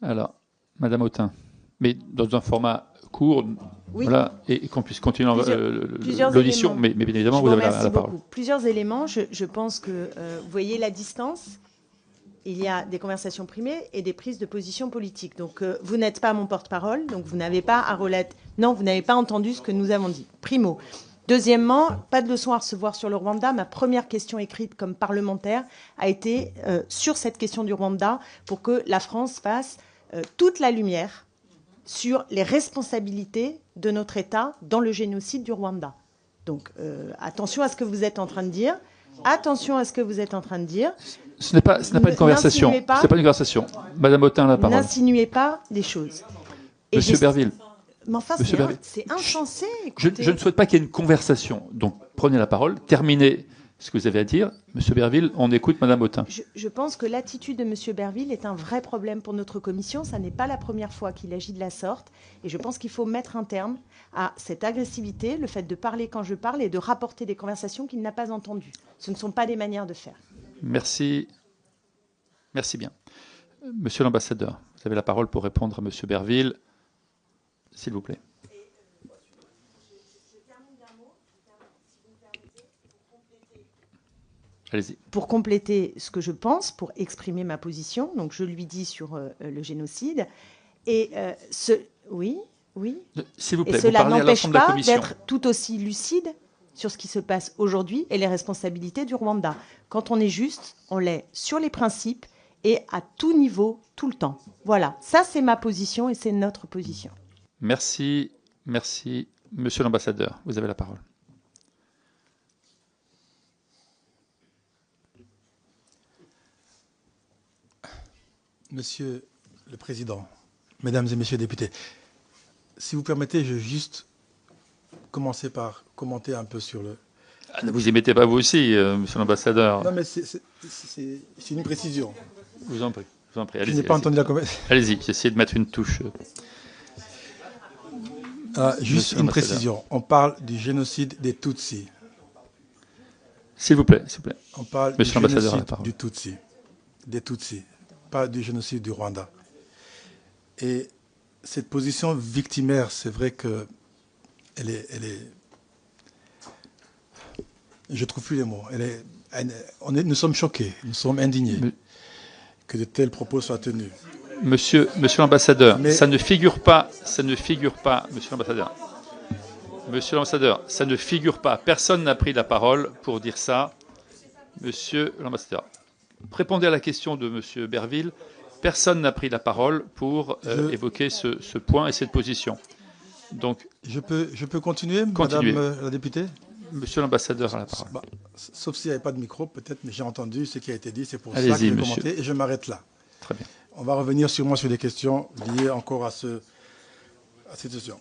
Alors, Madame Autain, mais dans un format court, oui. Voilà, et qu'on puisse continuer l'audition, mais bien évidemment, vous avez la parole. Plusieurs éléments. Je pense que vous voyez la distance. Il y a des conversations primées et des prises de position politique. Donc, vous n'êtes pas mon porte-parole, donc vous n'avez pas à relater. Non, vous n'avez pas entendu ce que nous avons dit. Primo. Deuxièmement, pas de leçon à recevoir sur le Rwanda. Ma première question écrite comme parlementaire a été sur cette question du Rwanda pour que la France fasse toute la lumière sur les responsabilités de notre État dans le génocide du Rwanda. Donc, attention à ce que vous êtes en train de dire. Attention à ce que vous êtes en train de dire. Ce n'est pas une conversation. Ce n'est pas une conversation. Madame Autain, la parole. N'insinuez pas des choses. Monsieur Berville. Mais enfin, c'est insensé. Je ne souhaite pas qu'il y ait une conversation. Donc, prenez la parole, terminez ce que vous avez à dire. Monsieur Berville, on écoute Madame Autain. Je pense que l'attitude de Monsieur Berville est un vrai problème pour notre commission. Ça n'est pas la première fois qu'il agit de la sorte. Et je pense qu'il faut mettre un terme à cette agressivité, le fait de parler quand je parle et de rapporter des conversations qu'il n'a pas entendues. Ce ne sont pas des manières de faire. Merci. Merci bien. Monsieur l'ambassadeur, vous avez la parole pour répondre à Monsieur Berville. S'il vous plaît. Allez-y. Pour compléter ce que je pense, pour exprimer ma position, donc je lui dis sur le génocide, et oui. S'il vous plaît, et cela vous parlez à n'empêche l'ensemble de la pas commission. d'être tout aussi lucide sur ce qui se passe aujourd'hui et les responsabilités du Rwanda. Quand on est juste, on l'est sur les principes et à tout niveau, tout le temps. Voilà, ça c'est ma position et c'est notre position. Merci. Monsieur l'ambassadeur, vous avez la parole. Monsieur le Président, Mesdames et Messieurs les députés, si vous permettez, je vais juste commencer par commenter un peu sur le... Ne vous y mettez pas vous aussi, monsieur l'ambassadeur. Non, mais c'est une précision. Je vous en prie. Je n'ai pas entendu la conversation. Allez-y, j'essaie de mettre une touche. Juste une précision. On parle du génocide des Tutsis. S'il vous plaît. On parle Monsieur du l'ambassadeur, génocide du Tutsi, des Tutsis, pas du génocide du Rwanda. Et cette position victimaire, c'est vrai que elle est... Je trouve plus les mots. Nous sommes choqués, nous sommes indignés que de tels propos soient tenus. Monsieur l'ambassadeur, ça ne figure pas, monsieur l'ambassadeur. Monsieur l'ambassadeur, ça ne figure pas. Personne n'a pris la parole pour dire ça. Monsieur l'ambassadeur, répondez à la question de monsieur Berville. Personne n'a pris la parole pour évoquer ce point et cette position. Donc, je peux continuer, continuez. Madame la députée? Monsieur l'ambassadeur a la parole. Sauf s'il n'y avait pas de micro, peut-être, mais j'ai entendu ce qui a été dit. C'est pour ça Allez-y, que je vais monsieur. commenter et je m'arrête là. Très bien. On va revenir sûrement sur des questions liées encore à cette situation.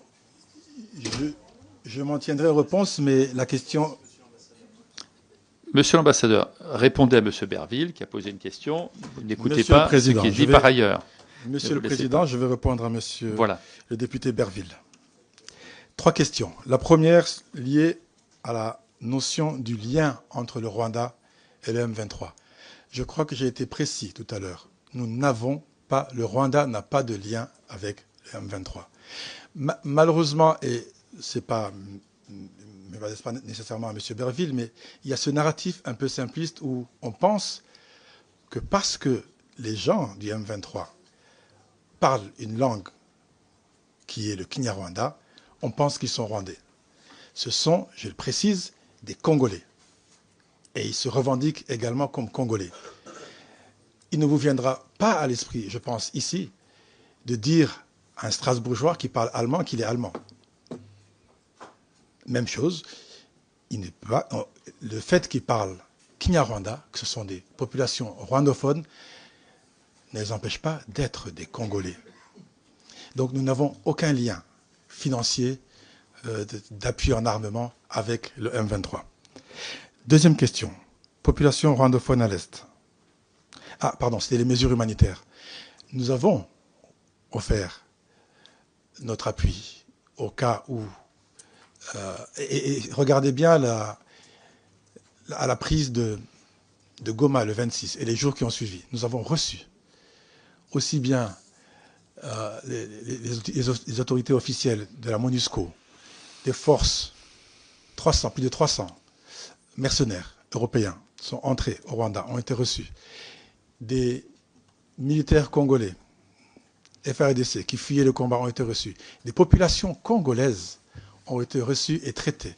Je m'en tiendrai aux réponses, mais la question... Monsieur l'ambassadeur, répondez à monsieur Berville qui a posé une question. Vous n'écoutez Monsieur pas le Président, ce qui est dit par ailleurs. Monsieur le Président, je vais répondre à monsieur le député Berville. 3 questions. La première liée à la notion du lien entre le Rwanda et le M23. Je crois que j'ai été précis tout à l'heure. Nous n'avons pas, le Rwanda n'a pas de lien avec le M23. Malheureusement, et c'est pas, ne m'adresse pas nécessairement à M. Berville, mais il y a ce narratif un peu simpliste où on pense que parce que les gens du M23 parlent une langue qui est le Kinyarwanda, on pense qu'ils sont rwandais. Ce sont, je le précise, des Congolais. Et ils se revendiquent également comme Congolais. il ne vous viendra pas à l'esprit, je pense, ici, de dire à un Strasbourgeois qui parle allemand qu'il est allemand. Même chose, le fait qu'il parle Kinyarwanda, que ce sont des populations rwandophones, ne les empêche pas d'être des Congolais. Donc nous n'avons aucun lien financier d'appui en armement avec le M23. Deuxième question. Population rwandophone à l'Est. Ah, pardon, c'était les mesures humanitaires. Nous avons offert notre appui au cas où... et regardez bien à la prise de Goma le 26 et les jours qui ont suivi. Nous avons reçu aussi bien les autorités officielles de la MONUSCO, des forces, plus de 300 mercenaires européens sont entrés au Rwanda, ont été reçus. Des militaires congolais, FARDC, qui fuyaient le combat, ont été reçus. Des populations congolaises ont été reçues et traitées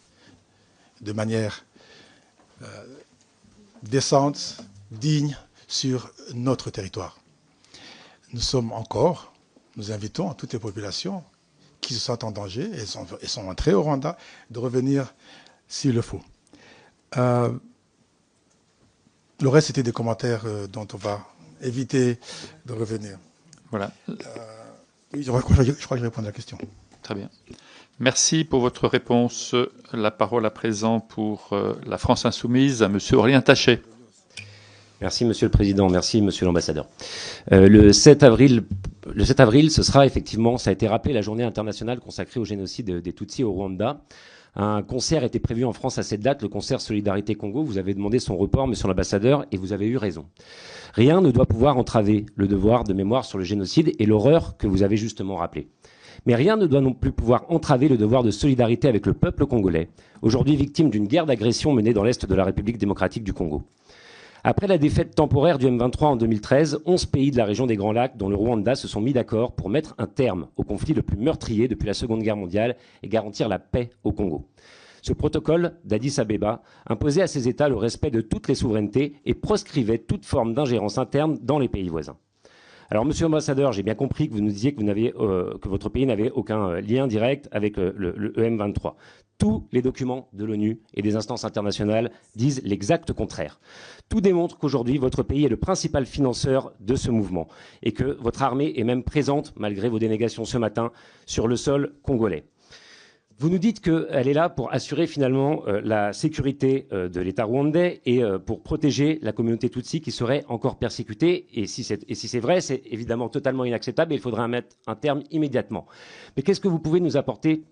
de manière décente, digne, sur notre territoire. Nous invitons toutes les populations qui se sentent en danger et sont entrées au Rwanda de revenir s'il le faut. Le reste, c'était des commentaires dont on va éviter de revenir. Voilà. Oui, je crois que je réponds à la question. Très bien. Merci pour votre réponse. La parole à présent pour la France Insoumise à M. Aurélien Taché. Merci, Monsieur le Président. Merci, Monsieur l'Ambassadeur. Le 7 avril, ce sera effectivement, ça a été rappelé, la journée internationale consacrée au génocide des Tutsis au Rwanda. Un concert était prévu en France à cette date, le concert Solidarité Congo. Vous avez demandé son report, Monsieur l'Ambassadeur, et vous avez eu raison. Rien ne doit pouvoir entraver le devoir de mémoire sur le génocide et l'horreur que vous avez justement rappelé. Mais rien ne doit non plus pouvoir entraver le devoir de solidarité avec le peuple congolais, aujourd'hui victime d'une guerre d'agression menée dans l'est de la République démocratique du Congo. Après la défaite temporaire du M23 en 2013, 11 pays de la région des Grands Lacs, dont le Rwanda, se sont mis d'accord pour mettre un terme au conflit le plus meurtrier depuis la Seconde Guerre mondiale et garantir la paix au Congo. Ce protocole d'Addis Abeba imposait à ces États le respect de toutes les souverainetés et proscrivait toute forme d'ingérence interne dans les pays voisins. Alors, Monsieur l'Ambassadeur, j'ai bien compris que vous nous disiez que, que votre pays n'avait aucun lien direct avec le M23. Tous les documents de l'ONU et des instances internationales disent l'exact contraire. Tout démontre qu'aujourd'hui, votre pays est le principal financeur de ce mouvement et que votre armée est même présente, malgré vos dénégations ce matin, sur le sol congolais. Vous nous dites qu'elle est là pour assurer finalement la sécurité de l'État rwandais et pour protéger la communauté Tutsi qui serait encore persécutée. Et si c'est vrai, c'est évidemment totalement inacceptable et il faudrait mettre un terme immédiatement. Mais qu'est-ce que vous pouvez nous apporter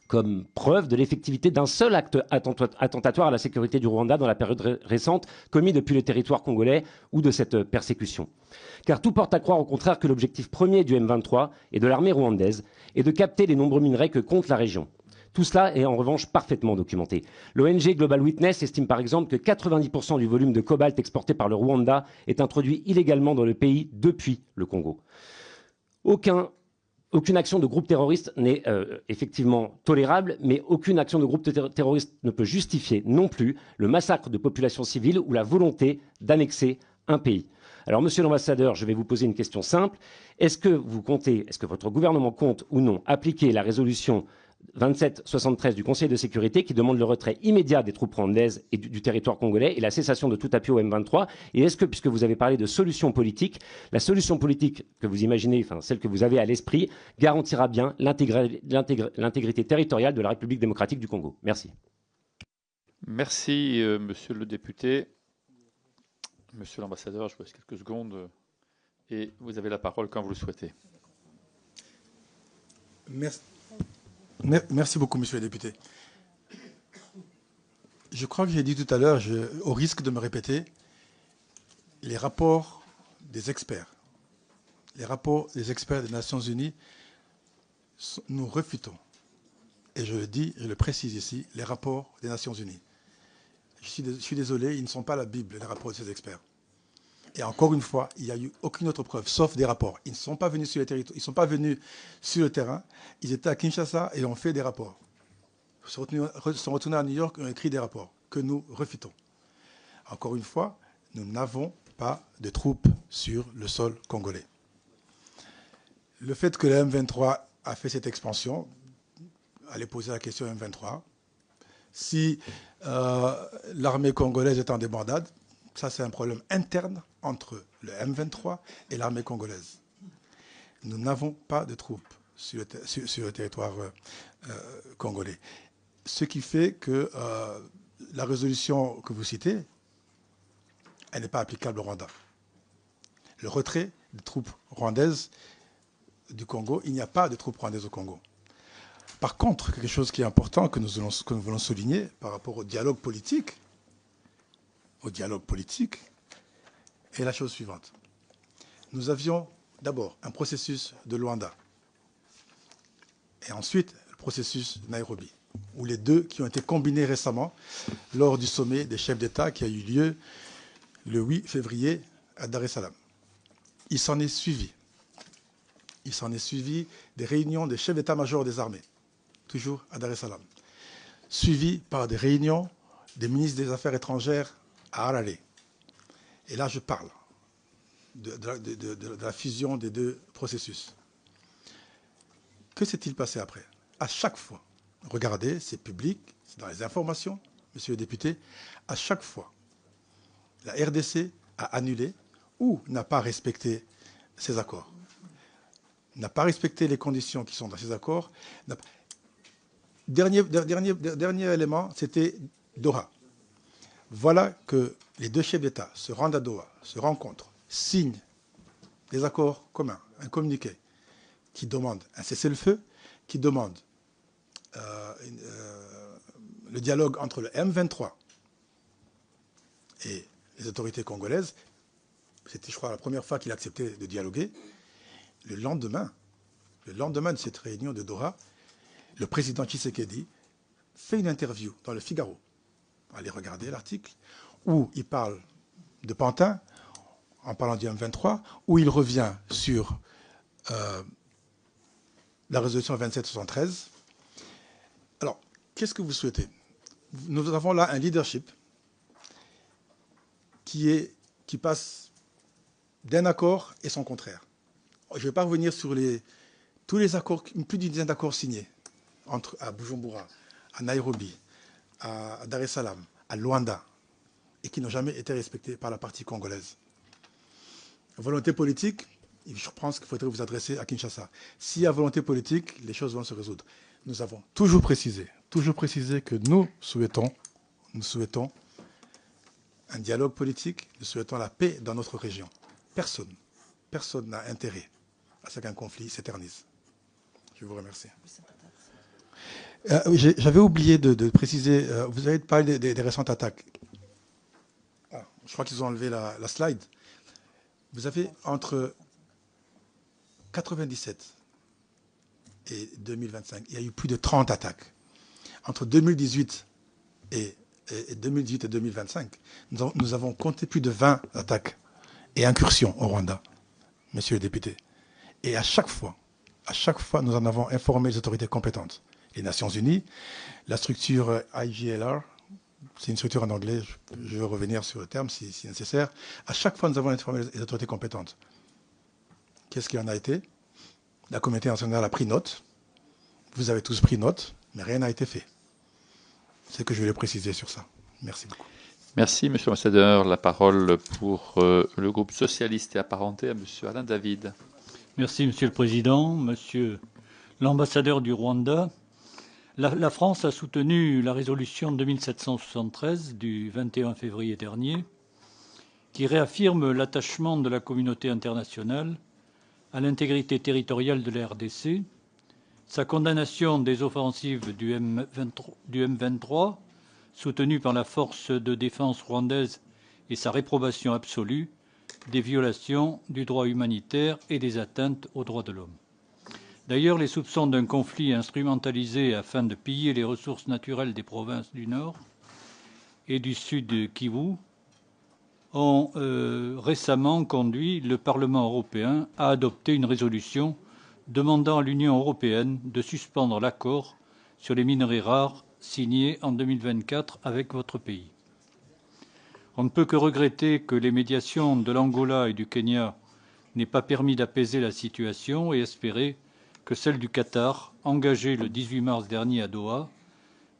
comme preuve de l'effectivité d'un seul acte attentatoire à la sécurité du Rwanda dans la période récente commis depuis le territoire congolais ou de cette persécution? Car tout porte à croire au contraire que l'objectif premier du M23 et de l'armée rwandaise est de capter les nombreux minerais que compte la région. Tout cela est en revanche parfaitement documenté. L'ONG Global Witness estime par exemple que 90% du volume de cobalt exporté par le Rwanda est introduit illégalement dans le pays depuis le Congo. Aucune action de groupe terroriste n'est effectivement tolérable, mais aucune action de groupe terroriste ne peut justifier non plus le massacre de populations civiles ou la volonté d'annexer un pays. Alors, Monsieur l'Ambassadeur, je vais vous poser une question simple. Est-ce que votre gouvernement compte ou non appliquer la résolution 2773 du Conseil de sécurité qui demande le retrait immédiat des troupes rwandaises et du territoire congolais et la cessation de tout appui au M23? Et est-ce que, puisque vous avez parlé de solution politique, la solution politique que vous imaginez, enfin celle que vous avez à l'esprit, garantira bien l'intégrité territoriale de la République démocratique du Congo? Merci. Merci, monsieur le député. Monsieur l'ambassadeur, je vous laisse quelques secondes et vous avez la parole quand vous le souhaitez. Merci beaucoup, monsieur le député. Je crois que j'ai dit tout à l'heure, au risque de me répéter, les rapports des experts des Nations Unies, nous refutons. Et je le dis, je le précise ici, les rapports des Nations Unies. Je suis désolé, ils ne sont pas la Bible, les rapports de ces experts. Et encore une fois, il n'y a eu aucune autre preuve, sauf des rapports. Ils ne sont pas venus sur les territoires, ils ne sont pas venus sur le terrain. Ils étaient à Kinshasa et ont fait des rapports. Ils sont retournés à New York et ont écrit des rapports que nous refutons. Encore une fois, nous n'avons pas de troupes sur le sol congolais. Le fait que le M23 a fait cette expansion, allez poser la question au M23. Si l'armée congolaise est en débandade, ça c'est un problème interne entre le M23 et l'armée congolaise. Nous n'avons pas de troupes sur le territoire congolais. Ce qui fait que la résolution que vous citez, elle n'est pas applicable au Rwanda. Le retrait des troupes rwandaises du Congo, il n'y a pas de troupes rwandaises au Congo. Par contre, quelque chose qui est important que nous voulons souligner par rapport au dialogue politique, est la chose suivante. Nous avions d'abord un processus de Luanda et ensuite le processus de Nairobi, où les deux qui ont été combinés récemment lors du sommet des chefs d'État qui a eu lieu le 8 février à Dar es Salaam. Il s'en est suivi des réunions des chefs d'état-major des armées, toujours à Dar es Salaam, suivi par des réunions des ministres des Affaires étrangères à Harare. Et là, je parle de la fusion des deux processus. Que s'est-il passé après? À chaque fois, regardez, c'est public, c'est dans les informations, monsieur le député, à chaque fois, la RDC a annulé ou n'a pas respecté ces accords. N'a pas respecté les conditions qui sont dans ces accords. Dernier élément, c'était Doha. Voilà que les deux chefs d'État se rendent à Doha, se rencontrent, signent des accords communs, un communiqué qui demande un cessez-le-feu, qui demande le dialogue entre le M23 et les autorités congolaises. C'était, je crois, la première fois qu'il acceptait de dialoguer. Le lendemain de cette réunion de Doha, le président Tshisekedi fait une interview dans le Figaro. Allez regarder l'article, où il parle de Pantin, en parlant du M23, où il revient sur la résolution 2773. Alors, qu'est-ce que vous souhaitez? Nous avons là un leadership qui passe d'un accord et son contraire. Je ne vais pas revenir sur tous les accords, plus d'une dizaine d'accords signés à Bujumbura, à Nairobi, à Dar es Salaam, à Luanda, et qui n'ont jamais été respectés par la partie congolaise. Volonté politique, je pense qu'il faudrait vous adresser à Kinshasa. S'il y a volonté politique, les choses vont se résoudre. Nous avons toujours précisé que nous souhaitons un dialogue politique, nous souhaitons la paix dans notre région. Personne n'a intérêt à ce qu'un conflit s'éternise. Je vous remercie. J'avais oublié de préciser, vous avez parlé des récentes attaques. Je crois qu'ils ont enlevé la slide. Vous avez entre 97 et 2025, il y a eu plus de 30 attaques. Entre 2018 et 2025, nous avons compté plus de 20 attaques et incursions au Rwanda, monsieur le député. Et à chaque fois, nous en avons informé les autorités compétentes. Les Nations Unies, la structure IGLR, c'est une structure en anglais, je vais revenir sur le terme si nécessaire. À chaque fois, nous avons informé les autorités compétentes. Qu'est-ce qu'il en a été? La communauté internationale a pris note. Vous avez tous pris note, mais rien n'a été fait. C'est que je voulais préciser sur ça. Merci beaucoup. Merci, monsieur l'ambassadeur. La parole pour le groupe socialiste et apparenté à monsieur Alain David. Merci, monsieur le président. Monsieur l'ambassadeur du Rwanda, la France a soutenu la résolution 2773 du 21 février dernier qui réaffirme l'attachement de la communauté internationale à l'intégrité territoriale de la RDC, sa condamnation des offensives du M23, soutenue par la force de défense rwandaise, et sa réprobation absolue des violations du droit humanitaire et des atteintes aux droits de l'homme. D'ailleurs, les soupçons d'un conflit instrumentalisé afin de piller les ressources naturelles des provinces du Nord et du Sud Kivu ont récemment conduit le Parlement européen à adopter une résolution demandant à l'Union européenne de suspendre l'accord sur les minerais rares signé en 2024 avec votre pays. On ne peut que regretter que les médiations de l'Angola et du Kenya n'aient pas permis d'apaiser la situation et espérer que celle du Qatar, engagée le 18 mars dernier à Doha,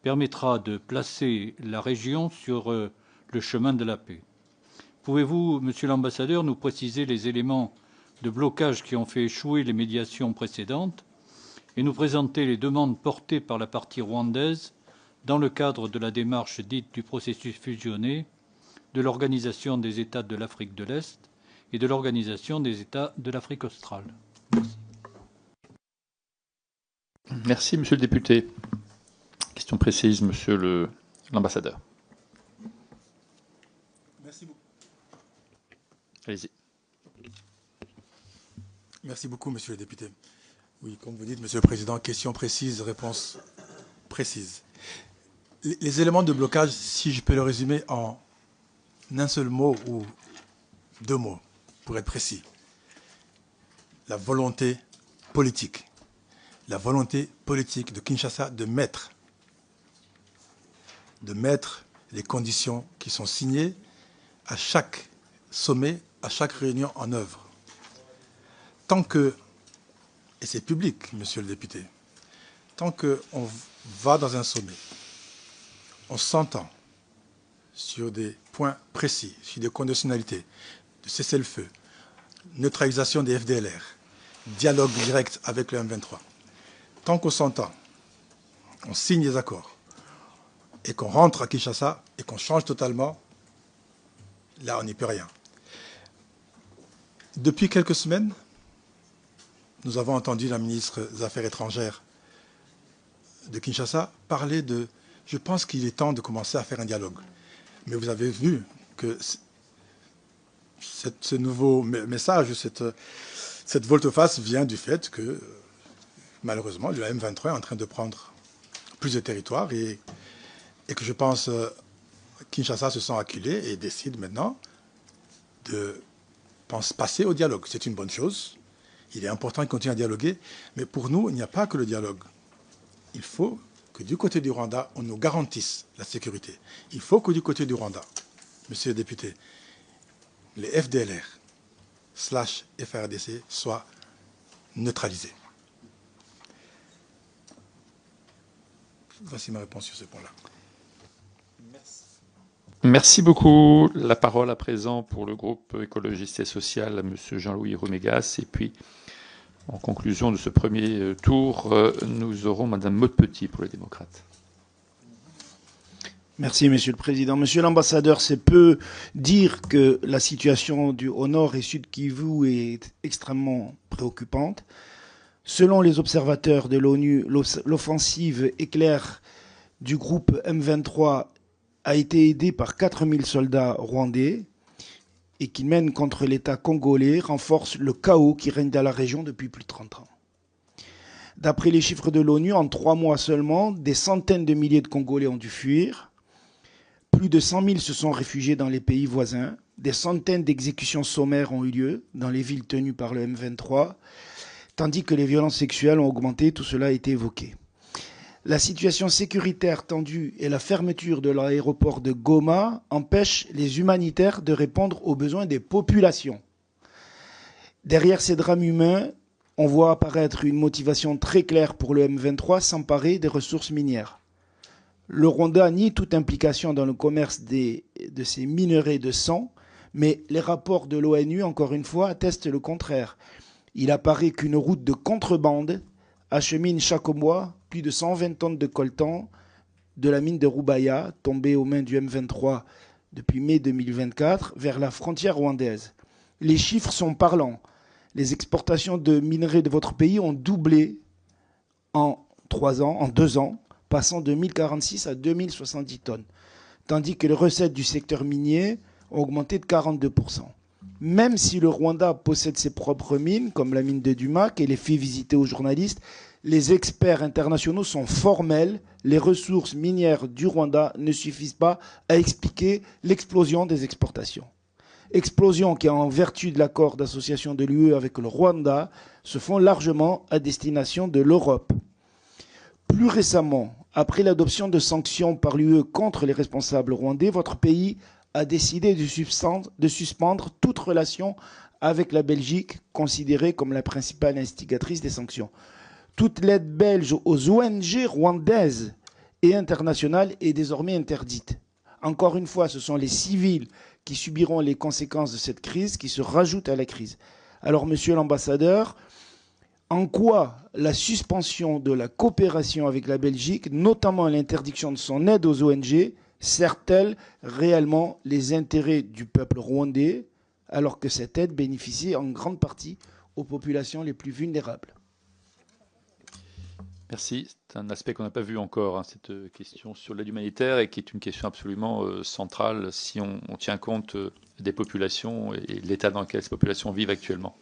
permettra de placer la région sur le chemin de la paix. Pouvez-vous, Monsieur l'ambassadeur, nous préciser les éléments de blocage qui ont fait échouer les médiations précédentes et nous présenter les demandes portées par la partie rwandaise dans le cadre de la démarche dite du processus fusionné de l'Organisation des États de l'Afrique de l'Est et de l'Organisation des États de l'Afrique australe. Merci. Merci, Monsieur le député. Question précise, Monsieur l'ambassadeur. Merci beaucoup. Allez-y. Merci beaucoup, Monsieur le député. Oui, comme vous dites, Monsieur le Président, question précise, réponse précise. Les éléments de blocage, si je peux le résumer en un seul mot ou deux mots, pour être précis. La volonté politique. La volonté politique de Kinshasa de mettre les conditions qui sont signées à chaque sommet, à chaque réunion en œuvre. Tant que, et c'est public, Monsieur le député, tant qu'on va dans un sommet, on s'entend sur des points précis, sur des conditionnalités, de cessez-le-feu, neutralisation des FDLR, dialogue direct avec le M23. Tant qu'on s'entend, on signe des accords, et qu'on rentre à Kinshasa, et qu'on change totalement, là, on n'y peut rien. Depuis quelques semaines, nous avons entendu la ministre des Affaires étrangères de Kinshasa parler de... Je pense qu'il est temps de commencer à faire un dialogue. Mais vous avez vu que ce nouveau message, cette volte-face vient du fait que, malheureusement, le M23 est en train de prendre plus de territoire et que je pense Kinshasa se sent acculé et décide maintenant de passer au dialogue. C'est une bonne chose. Il est important de continuer à dialoguer. Mais pour nous, il n'y a pas que le dialogue. Il faut que du côté du Rwanda, on nous garantisse la sécurité. Il faut que du côté du Rwanda, Monsieur le député, les FDLR/FARDC soient neutralisés. Voici ma réponse sur ce point-là. Merci beaucoup. La parole à présent pour le groupe écologiste et social à Monsieur Jean-Louis Rumégas. Et puis, en conclusion de ce premier tour, nous aurons Madame Maudepetit pour les démocrates. Merci, Monsieur le Président. Monsieur l'ambassadeur, c'est peu dire que la situation au nord et sud Kivu est extrêmement préoccupante. Selon les observateurs de l'ONU, l'offensive éclair du groupe M23 a été aidée par 4000 soldats rwandais et qui mène contre l'État congolais renforce le chaos qui règne dans la région depuis plus de 30 ans. D'après les chiffres de l'ONU, en 3 mois seulement, des centaines de milliers de Congolais ont dû fuir. Plus de 100 000 se sont réfugiés dans les pays voisins. Des centaines d'exécutions sommaires ont eu lieu dans les villes tenues par le M23, tandis que les violences sexuelles ont augmenté. Tout cela a été évoqué. La situation sécuritaire tendue et la fermeture de l'aéroport de Goma empêchent les humanitaires de répondre aux besoins des populations. Derrière ces drames humains, on voit apparaître une motivation très claire pour le M23 s'emparer des ressources minières. Le Rwanda nie toute implication dans le commerce de ces minerais de sang, mais les rapports de l'ONU, encore une fois, attestent le contraire. Il apparaît qu'une route de contrebande achemine chaque mois plus de 120 tonnes de coltan de la mine de Rubaya, tombée aux mains du M23 depuis mai 2024, vers la frontière rwandaise. Les chiffres sont parlants. Les exportations de minerais de votre pays ont doublé en 2 ans, passant de 1046 à 2070 tonnes, tandis que les recettes du secteur minier ont augmenté de 42%. Même si le Rwanda possède ses propres mines, comme la mine de Dumac, et les fait visiter aux journalistes, les experts internationaux sont formels. Les ressources minières du Rwanda ne suffisent pas à expliquer l'explosion des exportations. Explosion qui, en vertu de l'accord d'association de l'UE avec le Rwanda, se font largement à destination de l'Europe. Plus récemment, après l'adoption de sanctions par l'UE contre les responsables rwandais, votre pays a décidé de suspendre toute relation avec la Belgique, considérée comme la principale instigatrice des sanctions. Toute l'aide belge aux ONG rwandaises et internationales est désormais interdite. Encore une fois, ce sont les civils qui subiront les conséquences de cette crise qui se rajoutent à la crise. Alors, monsieur l'ambassadeur, en quoi la suspension de la coopération avec la Belgique, notamment l'interdiction de son aide aux ONG, sert-elle réellement les intérêts du peuple rwandais, alors que cette aide bénéficie en grande partie aux populations les plus vulnérables? Merci. C'est un aspect qu'on n'a pas vu encore, cette question sur l'aide humanitaire, et qui est une question absolument centrale si on tient compte des populations et l'état dans lequel ces populations vivent actuellement.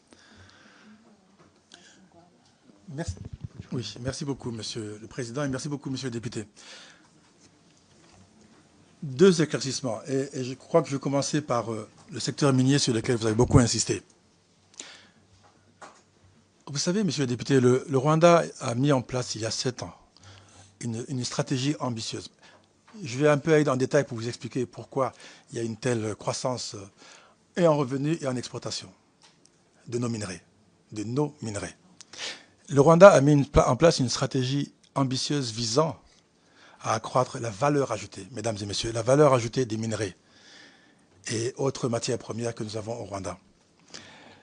Merci. Oui, merci beaucoup, Monsieur le Président, et merci beaucoup, Monsieur le député. Deux éclaircissements, et je crois que je vais commencer par le secteur minier sur lequel vous avez beaucoup insisté. Vous savez, Monsieur le député, le Rwanda a mis en place il y a 7 ans une stratégie ambitieuse. Je vais un peu aller dans le détail pour vous expliquer pourquoi il y a une telle croissance et en revenus et en exportation de nos minerais. Le Rwanda a mis en place une stratégie ambitieuse visant à accroître la valeur ajoutée, mesdames et messieurs, la valeur ajoutée des minerais et autres matières premières que nous avons au Rwanda.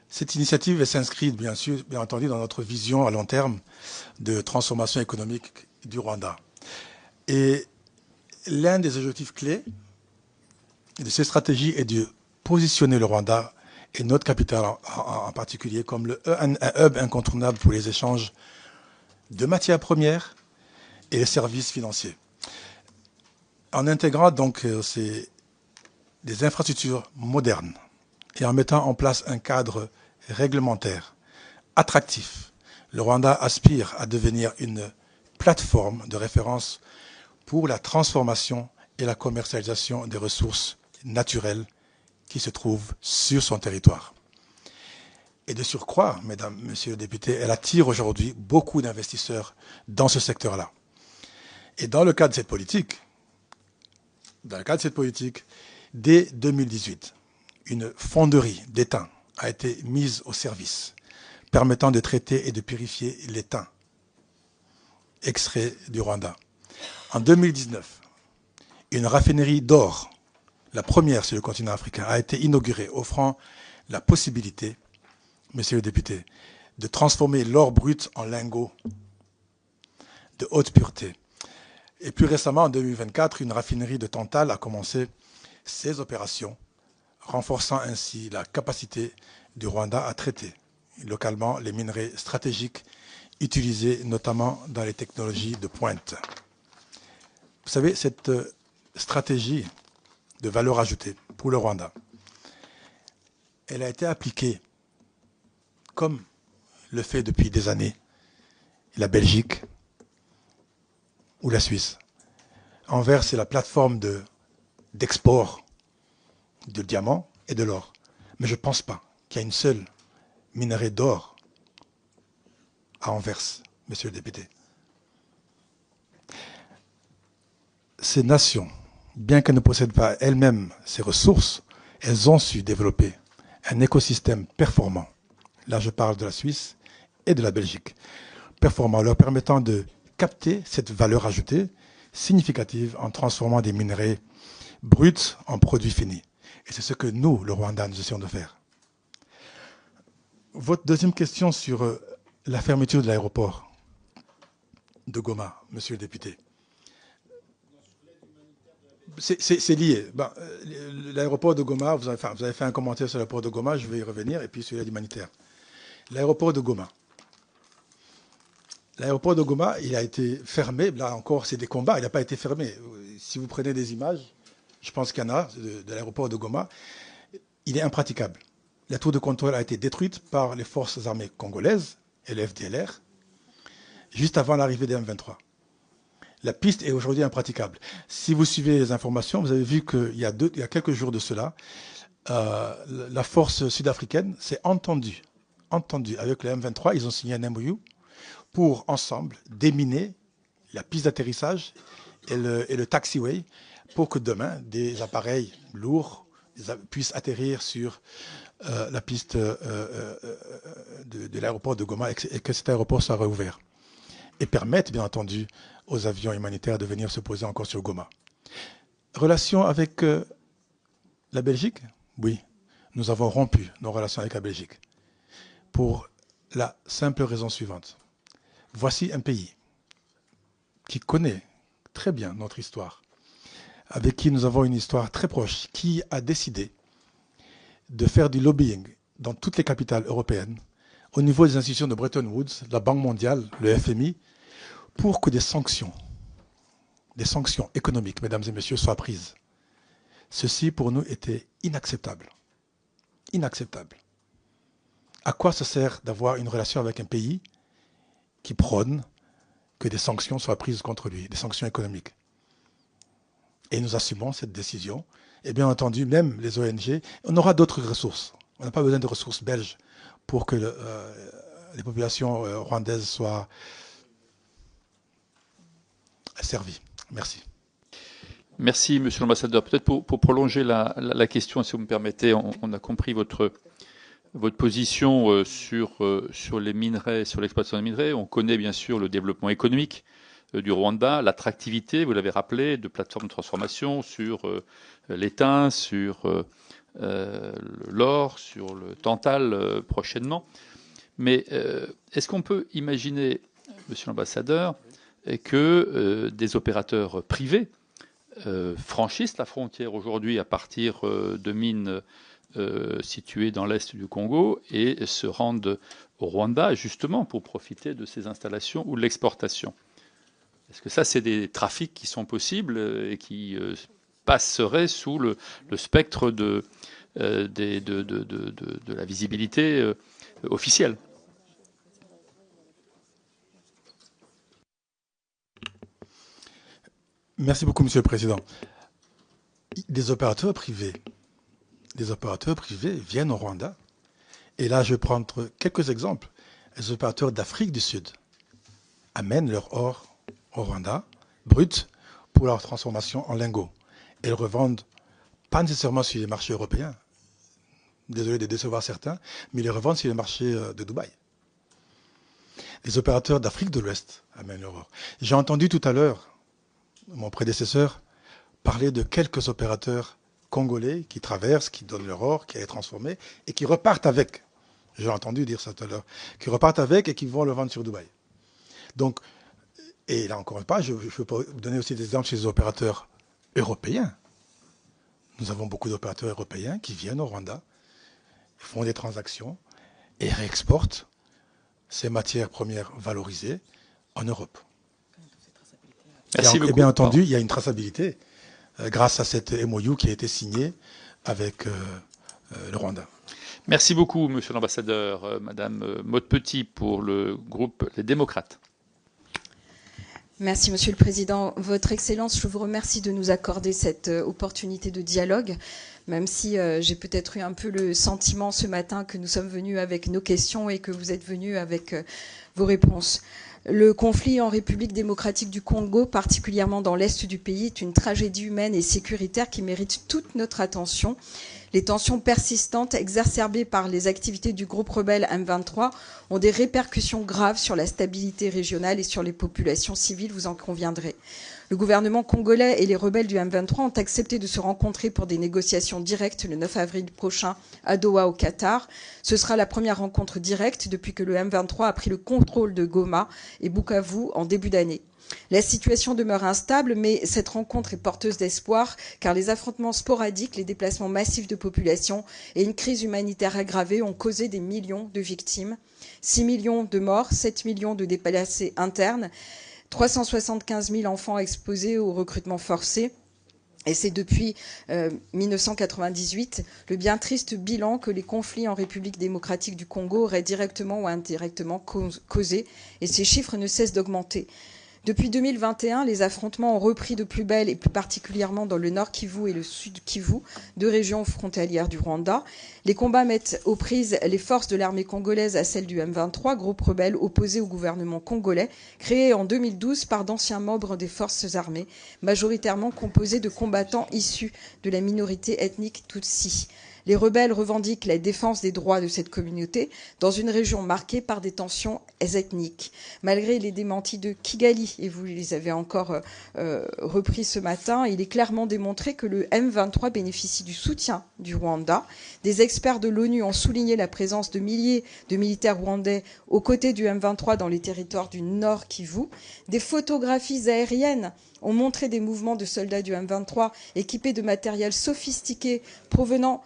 Cette initiative s'inscrit bien entendu dans notre vision à long terme de transformation économique du Rwanda. Et l'un des objectifs clés de cette stratégie est de positionner le Rwanda et notre capitale en particulier comme un hub incontournable pour les échanges de matières premières et les services financiers. En intégrant donc des infrastructures modernes et en mettant en place un cadre réglementaire attractif, le Rwanda aspire à devenir une plateforme de référence pour la transformation et la commercialisation des ressources naturelles qui se trouvent sur son territoire. Et de surcroît, mesdames, messieurs les députés, elle attire aujourd'hui beaucoup d'investisseurs dans ce secteur-là. Et dans le cadre de cette politique, dès 2018, une fonderie d'étain a été mise au service, permettant de traiter et de purifier l'étain extrait du Rwanda. En 2019, une raffinerie d'or, la première sur le continent africain, a été inaugurée, offrant la possibilité, messieurs les députés, de transformer l'or brut en lingots de haute pureté. Et plus récemment, en 2024, une raffinerie de Tantale a commencé ses opérations, renforçant ainsi la capacité du Rwanda à traiter localement les minerais stratégiques utilisés notamment dans les technologies de pointe. Vous savez, cette stratégie de valeur ajoutée pour le Rwanda, elle a été appliquée comme le fait depuis des années la Belgique ou la Suisse. Anvers, c'est la plateforme d'export de diamants et de l'or. Mais je ne pense pas qu'il y a une seule minerai d'or à Anvers, monsieur le député. Ces nations, bien qu'elles ne possèdent pas elles-mêmes ces ressources, elles ont su développer un écosystème performant. Là, je parle de la Suisse et de la Belgique. Performant, leur permettant de capter cette valeur ajoutée significative en transformant des minerais bruts en produits finis. Et c'est ce que nous, le Rwanda, nous essayons de faire. Votre deuxième question sur la fermeture de l'aéroport de Goma, monsieur le député. C'est lié. L'aéroport de Goma, vous avez fait un commentaire sur l'aéroport de Goma, je vais y revenir, et puis sur l'aide humanitaire. L'aéroport de Goma. L'aéroport de Goma, il a été fermé. Là encore, c'est des combats. Il n'a pas été fermé. Si vous prenez des images, je pense qu'il y en a de l'aéroport de Goma, il est impraticable. La tour de contrôle a été détruite par les forces armées congolaises et le FDLR juste avant l'arrivée des M23. La piste est aujourd'hui impraticable. Si vous suivez les informations, vous avez vu qu'il y a quelques jours de cela, la force sud-africaine s'est entendue avec le M23. Ils ont signé un MOU pour ensemble déminer la piste d'atterrissage et le taxiway pour que demain, des appareils lourds puissent atterrir sur la piste de l'aéroport de Goma et que cet aéroport soit rouvert. Et permettre, bien entendu, aux avions humanitaires de venir se poser encore sur Goma. Relation avec la Belgique? Oui, nous avons rompu nos relations avec la Belgique. Pour la simple raison suivante. Voici un pays qui connaît très bien notre histoire, avec qui nous avons une histoire très proche, qui a décidé de faire du lobbying dans toutes les capitales européennes, au niveau des institutions de Bretton Woods, la Banque mondiale, le FMI, pour que des sanctions économiques, mesdames et messieurs, soient prises. Ceci, pour nous, était inacceptable. Inacceptable. À quoi ça sert d'avoir une relation avec un pays qui prône que des sanctions soient prises contre lui, des sanctions économiques? Et nous assumons cette décision. Et bien entendu, même les ONG, on aura d'autres ressources. On n'a pas besoin de ressources belges pour que les populations rwandaises soient servies. Merci. Merci, Monsieur l'ambassadeur. Peut-être pour prolonger la question, si vous me permettez, on a compris votre position sur les minerais, sur l'exploitation des minerais. On connaît bien sûr le développement économique du Rwanda, l'attractivité, vous l'avez rappelé, de plateformes de transformation sur l'étain, sur l'or, sur le tantal prochainement. Mais est-ce qu'on peut imaginer, Monsieur l'ambassadeur, que des opérateurs privés franchissent la frontière aujourd'hui à partir de mines situées dans l'est du Congo et se rendent au Rwanda justement pour profiter de ces installations ou de l'exportation? Est-ce que ça, c'est des trafics qui sont possibles et qui passeraient sous le spectre de la visibilité officielle? Merci beaucoup, Monsieur le Président. Des opérateurs privés viennent au Rwanda. Et là, je vais prendre quelques exemples. Les opérateurs d'Afrique du Sud amènent leur or au Rwanda, brut, pour leur transformation en lingots. Et ils revendent pas nécessairement sur les marchés européens. Désolé de décevoir certains, mais ils les revendent sur les marchés de Dubaï. Les opérateurs d'Afrique de l'Ouest amènent leur or. J'ai entendu tout à l'heure mon prédécesseur parler de quelques opérateurs congolais qui traversent, qui donnent leur or, qui est transformé et qui repartent avec. J'ai entendu dire ça tout à l'heure. Qui repartent avec et qui vont le vendre sur Dubaï. Donc, et là encore une fois, je peux vous donner aussi des exemples chez les opérateurs européens. Nous avons beaucoup d'opérateurs européens qui viennent au Rwanda, font des transactions et réexportent ces matières premières valorisées en Europe. Et bien entendu, il y a une traçabilité grâce à cette MOU qui a été signée avec le Rwanda. Merci beaucoup, Monsieur l'ambassadeur. Madame Maude-Petit pour le groupe Les Démocrates. Merci, Monsieur le Président. Votre Excellence, je vous remercie de nous accorder cette opportunité de dialogue, même si j'ai peut-être eu un peu le sentiment ce matin que nous sommes venus avec nos questions et que vous êtes venus avec vos réponses. Le conflit en République démocratique du Congo, particulièrement dans l'est du pays, est une tragédie humaine et sécuritaire qui mérite toute notre attention. Les tensions persistantes exacerbées par les activités du groupe rebelle M23 ont des répercussions graves sur la stabilité régionale et sur les populations civiles, vous en conviendrez. Le gouvernement congolais et les rebelles du M23 ont accepté de se rencontrer pour des négociations directes le 9 avril prochain à Doha, au Qatar. Ce sera la première rencontre directe depuis que le M23 a pris le contrôle de Goma et Bukavu en début d'année. La situation demeure instable, mais cette rencontre est porteuse d'espoir, car les affrontements sporadiques, les déplacements massifs de population et une crise humanitaire aggravée ont causé des millions de victimes, 6 millions de morts, 7 millions de déplacés internes, 375 000 enfants exposés au recrutement forcé. Et c'est depuis 1998 le bien triste bilan que les conflits en République démocratique du Congo auraient directement ou indirectement causé, et ces chiffres ne cessent d'augmenter. Depuis 2021, les affrontements ont repris de plus belle, et plus particulièrement dans le nord Kivu et le sud Kivu, deux régions frontalières du Rwanda. Les combats mettent aux prises les forces de l'armée congolaise à celles du M23, groupe rebelle opposé au gouvernement congolais, créé en 2012 par d'anciens membres des forces armées, majoritairement composés de combattants issus de la minorité ethnique Tutsi. Les rebelles revendiquent la défense des droits de cette communauté dans une région marquée par des tensions ethniques. Malgré les démentis de Kigali, et vous les avez encore repris ce matin, il est clairement démontré que le M23 bénéficie du soutien du Rwanda. Des experts de l'ONU ont souligné la présence de milliers de militaires rwandais aux côtés du M23 dans les territoires du Nord Kivu. Des photographies aériennes ont montré des mouvements de soldats du M23 équipés de matériel sophistiqué provenant,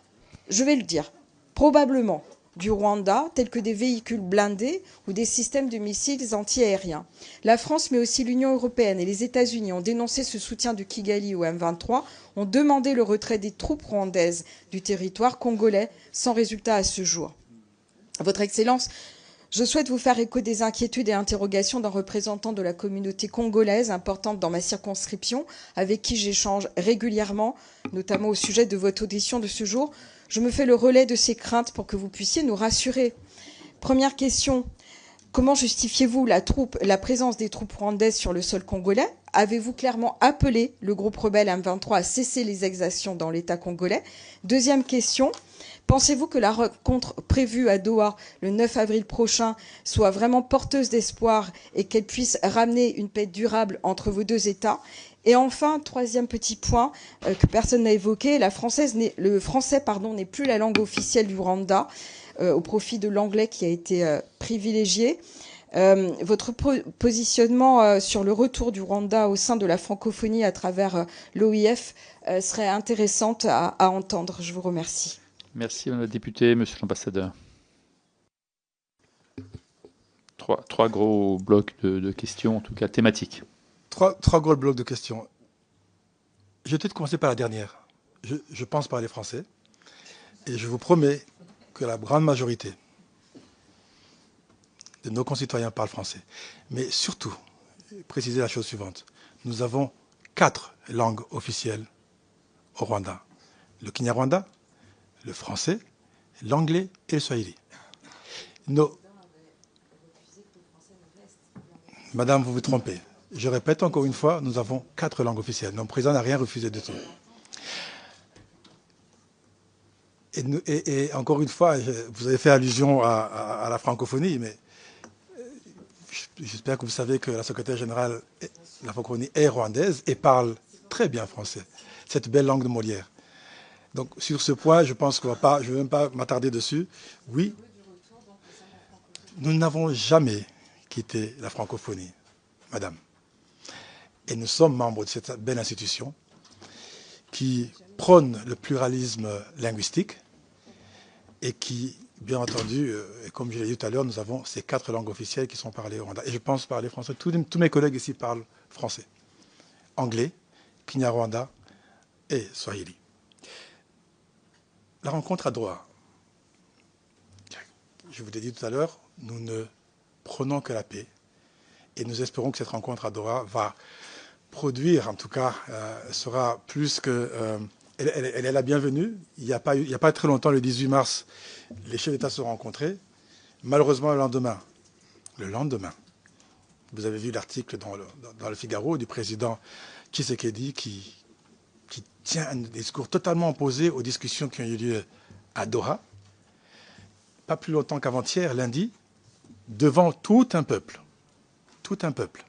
je vais le dire, probablement du Rwanda, tels que des véhicules blindés ou des systèmes de missiles antiaériens. La France, mais aussi l'Union européenne et les États-Unis ont dénoncé ce soutien de Kigali au M23, ont demandé le retrait des troupes rwandaises du territoire congolais, sans résultat à ce jour. Votre Excellence, je souhaite vous faire écho des inquiétudes et interrogations d'un représentant de la communauté congolaise importante dans ma circonscription, avec qui j'échange régulièrement, notamment au sujet de votre audition de ce jour. Je me fais le relais de ces craintes pour que vous puissiez nous rassurer. Première question, comment justifiez-vous la présence des troupes rwandaises sur le sol congolais? Avez-vous clairement appelé le groupe rebelle M23 à cesser les exactions dans l'État congolais? Deuxième question, pensez-vous que la rencontre prévue à Doha le 9 avril prochain soit vraiment porteuse d'espoir et qu'elle puisse ramener une paix durable entre vos deux États? Et enfin, troisième petit point que personne n'a évoqué, le français n'est plus la langue officielle du Rwanda au profit de l'anglais qui a été privilégié. Votre positionnement sur le retour du Rwanda au sein de la francophonie à travers l'OIF serait intéressant à entendre. Je vous remercie. Merci, Madame la députée. Monsieur l'ambassadeur. Trois gros blocs de questions, en tout cas thématiques. Trois gros blocs de questions. Je vais peut-être commencer par la dernière. Je pense parler français. Et je vous promets que la grande majorité de nos concitoyens parlent français. Mais surtout, préciser la chose suivante. Nous avons 4 langues officielles au Rwanda. Le Kinyarwanda, le français, l'anglais et le swahili. Madame, vous vous trompez. Je répète encore une fois, nous avons 4 langues officielles. Notre président n'a rien refusé de tout. Et encore une fois, vous avez fait allusion à la francophonie, mais j'espère que vous savez que la secrétaire générale de la francophonie est rwandaise et parle très bien français, cette belle langue de Molière. Donc sur ce point, je pense qu'on va pas, je ne vais même pas m'attarder dessus. Oui, nous n'avons jamais quitté la francophonie, madame. Et nous sommes membres de cette belle institution qui prône le pluralisme linguistique et qui, bien entendu, et comme je l'ai dit tout à l'heure, nous avons ces 4 langues officielles qui sont parlées au Rwanda. Et je pense parler français. Tous mes collègues ici parlent français. Anglais, Kinyarwanda et Swahili. La rencontre à Doha. Je vous l'ai dit tout à l'heure, nous ne prenons que la paix. Et nous espérons que cette rencontre à Doha va produire, en tout cas, sera plus que... elle est la bienvenue. Il n'y a pas très longtemps, le 18 mars, les chefs d'État se sont rencontrés. Malheureusement, le lendemain, vous avez vu l'article dans le Figaro du président Tshisekedi qui tient un discours totalement opposé aux discussions qui ont eu lieu à Doha. Pas plus longtemps qu'avant-hier, lundi, devant tout un peuple. Tout un peuple.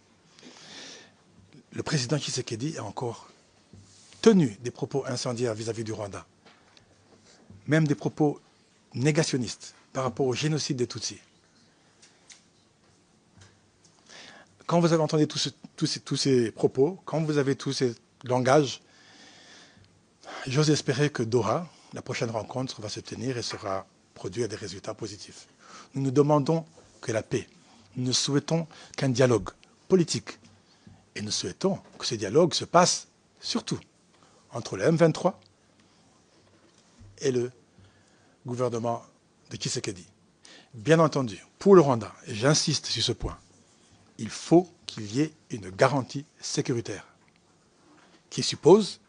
Le président Tshisekedi a encore tenu des propos incendiaires vis-à-vis du Rwanda. Même des propos négationnistes par rapport au génocide des Tutsis. Quand vous avez entendu tous ces propos, quand vous avez tous ces langages, j'ose espérer que Doha, la prochaine rencontre, va se tenir et sera produire des résultats positifs. Nous nous demandons que la paix. Nous ne souhaitons qu'un dialogue politique. Et nous souhaitons que ce dialogue se passe surtout entre le M23 et le gouvernement de Tshisekedi. Bien entendu, pour le Rwanda, et j'insiste sur ce point, il faut qu'il y ait une garantie sécuritaire qui suppose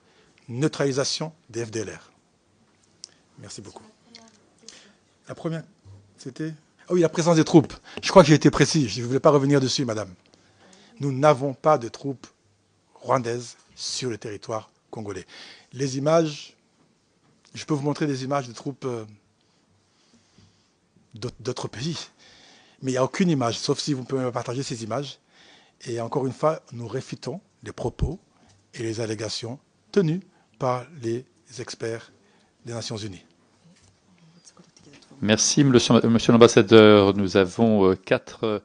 neutralisation des FDLR. Merci beaucoup. La première, c'était... Ah oui, la présence des troupes. Je crois que j'ai été précis. Je ne voulais pas revenir dessus, madame. Nous n'avons pas de troupes rwandaises sur le territoire congolais. Les images, je peux vous montrer des images de troupes d'autres pays. Mais il n'y a aucune image, sauf si vous pouvez me partager ces images. Et encore une fois, nous réfutons les propos et les allégations tenues par les experts des Nations Unies. Merci, monsieur l'ambassadeur. Nous avons 4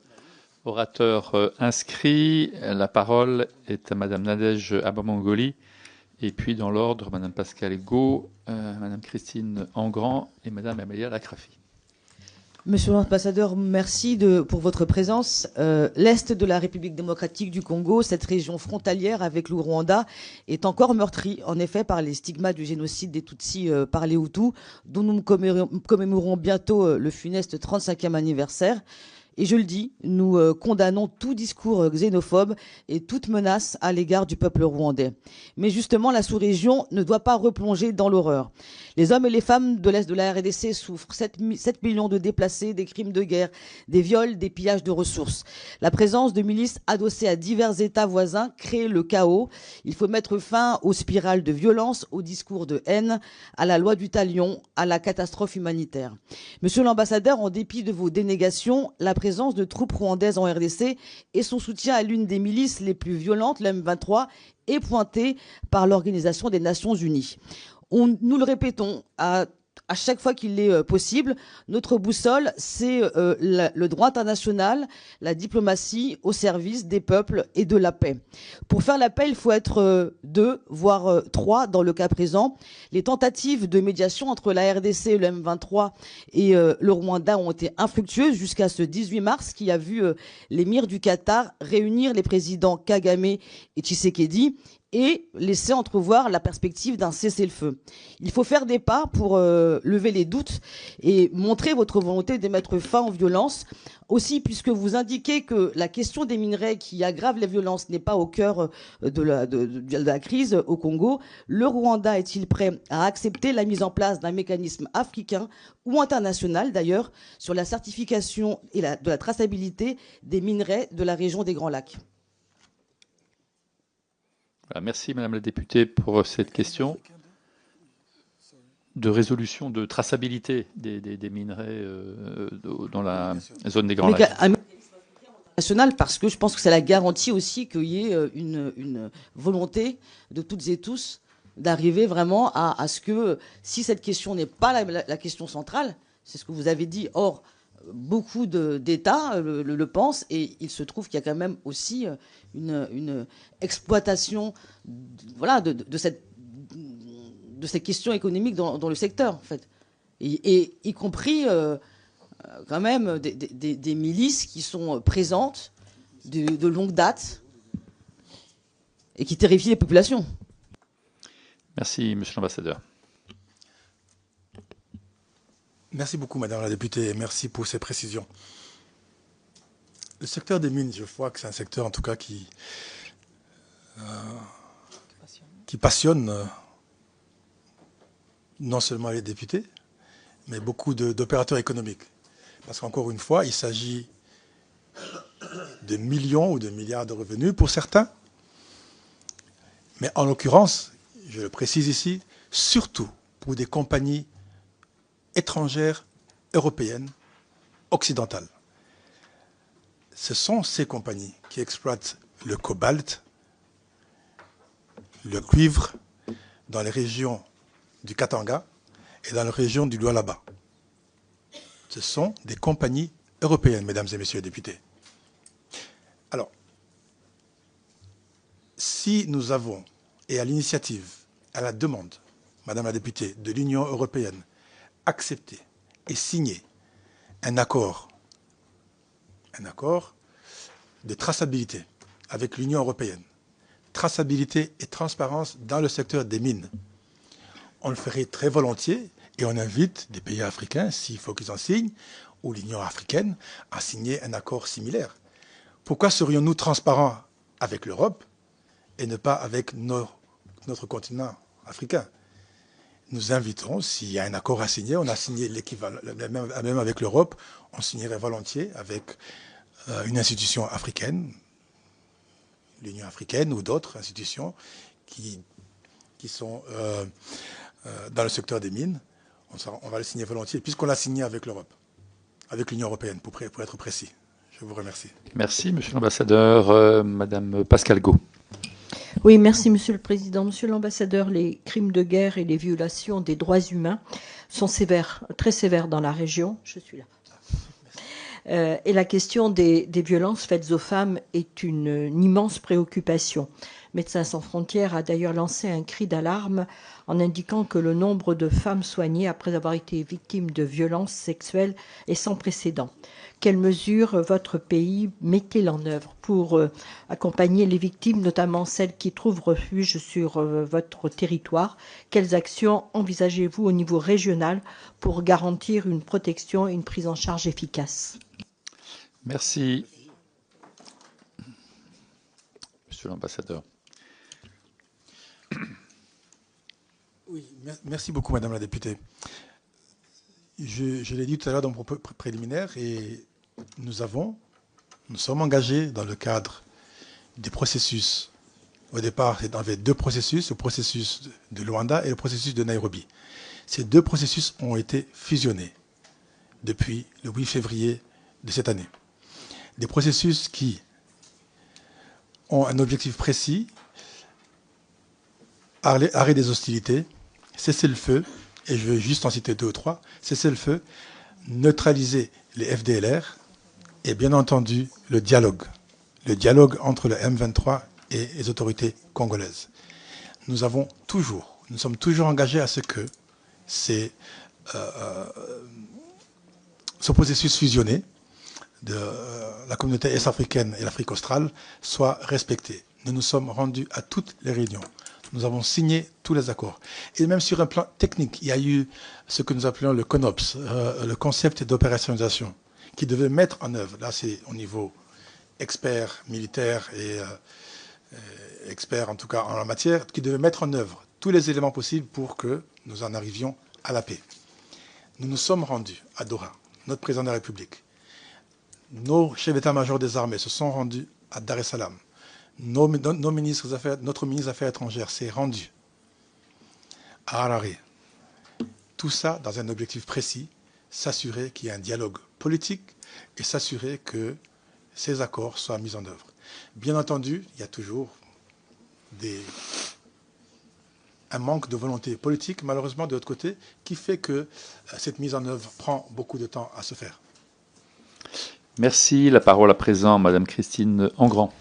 orateurs inscrits. La parole est à madame Nadège Abamangoli. Et puis, dans l'ordre, madame Pascale Gau, madame Christine Engrand et madame Amélia Lacrafi. Monsieur l'ambassadeur, merci pour votre présence. L'Est de la République démocratique du Congo, cette région frontalière avec le Rwanda, est encore meurtrie, en effet, par les stigmates du génocide des Tutsis par les Hutus, dont nous commémorons bientôt le funeste 35e anniversaire. Et je le dis, nous condamnons tout discours xénophobe et toute menace à l'égard du peuple rwandais. Mais justement, la sous-région ne doit pas replonger dans l'horreur. Les hommes et les femmes de l'Est de la RDC souffrent. 7 millions de déplacés, des crimes de guerre, des viols, des pillages de ressources. La présence de milices adossées à divers États voisins crée le chaos. Il faut mettre fin aux spirales de violence, aux discours de haine, à la loi du talion, à la catastrophe humanitaire. Monsieur l'ambassadeur, en dépit de vos dénégations, la présence de troupes rwandaises en RDC et son soutien à l'une des milices les plus violentes, le M23, est pointé par l'Organisation des Nations Unies. Nous le répétons à chaque fois qu'il est possible, notre boussole, c'est le droit international, la diplomatie au service des peuples et de la paix. Pour faire la paix, il faut être 2, voire 3 dans le cas présent. Les tentatives de médiation entre la RDC, le M23 et le Rwanda ont été infructueuses jusqu'à ce 18 mars qui a vu l'émir du Qatar réunir les présidents Kagame et Tshisekedi et laisser entrevoir la perspective d'un cessez-le-feu. Il faut faire des pas pour lever les doutes et montrer votre volonté de mettre fin aux violences. Aussi, puisque vous indiquez que la question des minerais qui aggravent les violences n'est pas au cœur de la crise au Congo, le Rwanda est-il prêt à accepter la mise en place d'un mécanisme africain ou international d'ailleurs sur la certification et de la traçabilité des minerais de la région des Grands Lacs ? Voilà, merci Madame la députée pour cette question de résolution de traçabilité des minerais dans la zone des Grands Lacs. National, parce que je pense que c'est la garantie aussi qu'il y ait une volonté de toutes et tous d'arriver vraiment à ce que, si cette question n'est pas la question centrale, c'est ce que vous avez dit, or, beaucoup d'États le pensent, et il se trouve qu'il y a quand même aussi une exploitation de ces questions économiques dans le secteur, en fait. Et y compris quand même des milices qui sont présentes de longue date et qui terrifient les populations. Merci, monsieur l'ambassadeur. Merci beaucoup, Madame la députée, et merci pour ces précisions. Le secteur des mines, je vois que c'est un secteur, en tout cas, qui passionne non seulement les députés, mais beaucoup d'opérateurs économiques. Parce qu'encore une fois, il s'agit de millions ou de milliards de revenus pour certains, mais en l'occurrence, je le précise ici, surtout pour des compagnies étrangères, européennes, occidentales. Ce sont ces compagnies qui exploitent le cobalt, le cuivre dans les régions du Katanga et dans la région du Lualaba. Ce sont des compagnies européennes, mesdames et messieurs les députés. Alors, si nous avons, et à l'initiative, à la demande, madame la députée, de l'Union européenne, accepté et signé un accord de traçabilité avec l'Union européenne, traçabilité et transparence dans le secteur des mines. On le ferait très volontiers et on invite des pays africains, s'il faut qu'ils en signent, ou l'Union africaine, à signer un accord similaire pourquoi serions-nous transparents avec l'Europe et ne pas avec notre continent africain? Nous invitons, s'il y a un accord à signer, on a signé l'équivalent, même avec l'Europe, on signerait volontiers avec une institution africaine, l'Union africaine ou d'autres institutions qui sont dans le secteur des mines. On va le signer volontiers, puisqu'on l'a signé avec l'Europe, avec l'Union européenne, pour être précis. Je vous remercie. Merci, Monsieur l'ambassadeur. Madame Pascal Gaud. Oui, merci, Monsieur le Président. Monsieur l'ambassadeur, les crimes de guerre et les violations des droits humains sont sévères, très sévères dans la région. Je suis là. Et la question des violences faites aux femmes est une immense préoccupation. Médecins sans frontières a d'ailleurs lancé un cri d'alarme en indiquant que le nombre de femmes soignées après avoir été victimes de violences sexuelles est sans précédent. Quelles mesures votre pays met-il en œuvre pour accompagner les victimes, notamment celles qui trouvent refuge sur votre territoire? Quelles actions envisagez-vous au niveau régional pour garantir une protection et une prise en charge efficace? Merci. Monsieur l'ambassadeur. Oui, merci beaucoup, Madame la députée. Je l'ai dit tout à l'heure dans mon propos préliminaire, et nous sommes engagés dans le cadre des processus. Au départ, il y avait deux processus, le processus de Luanda et le processus de Nairobi. Ces deux processus ont été fusionnés depuis le 8 février de cette année. Des processus qui ont un objectif précis: arrêt des hostilités, cesser le feu, et je vais juste en citer 2 ou 3, cesser le feu, neutraliser les FDLR, et bien entendu le dialogue entre le M23 et les autorités congolaises. Nous sommes toujours engagés à ce que ce processus fusionné de la communauté est-africaine et l'Afrique australe soit respecté. Nous nous sommes rendus à toutes les réunions. Nous avons signé tous les accords. Et même sur un plan technique, il y a eu ce que nous appelons le CONOPS, le concept d'opérationnalisation, qui devait mettre en œuvre, là c'est au niveau expert militaire et expert en tout cas en la matière, qui devait mettre en œuvre tous les éléments possibles pour que nous en arrivions à la paix. Nous nous sommes rendus à Doha, notre président de la République. Nos chefs d'état-major des armées se sont rendus à Dar es Salaam. Notre ministre des Affaires étrangères s'est rendu à Harare. Tout ça dans un objectif précis, s'assurer qu'il y ait un dialogue politique et s'assurer que ces accords soient mis en œuvre. Bien entendu, il y a toujours un manque de volonté politique, malheureusement, de l'autre côté, qui fait que cette mise en œuvre prend beaucoup de temps à se faire. Merci. La parole à présent, Madame Christine Engrand.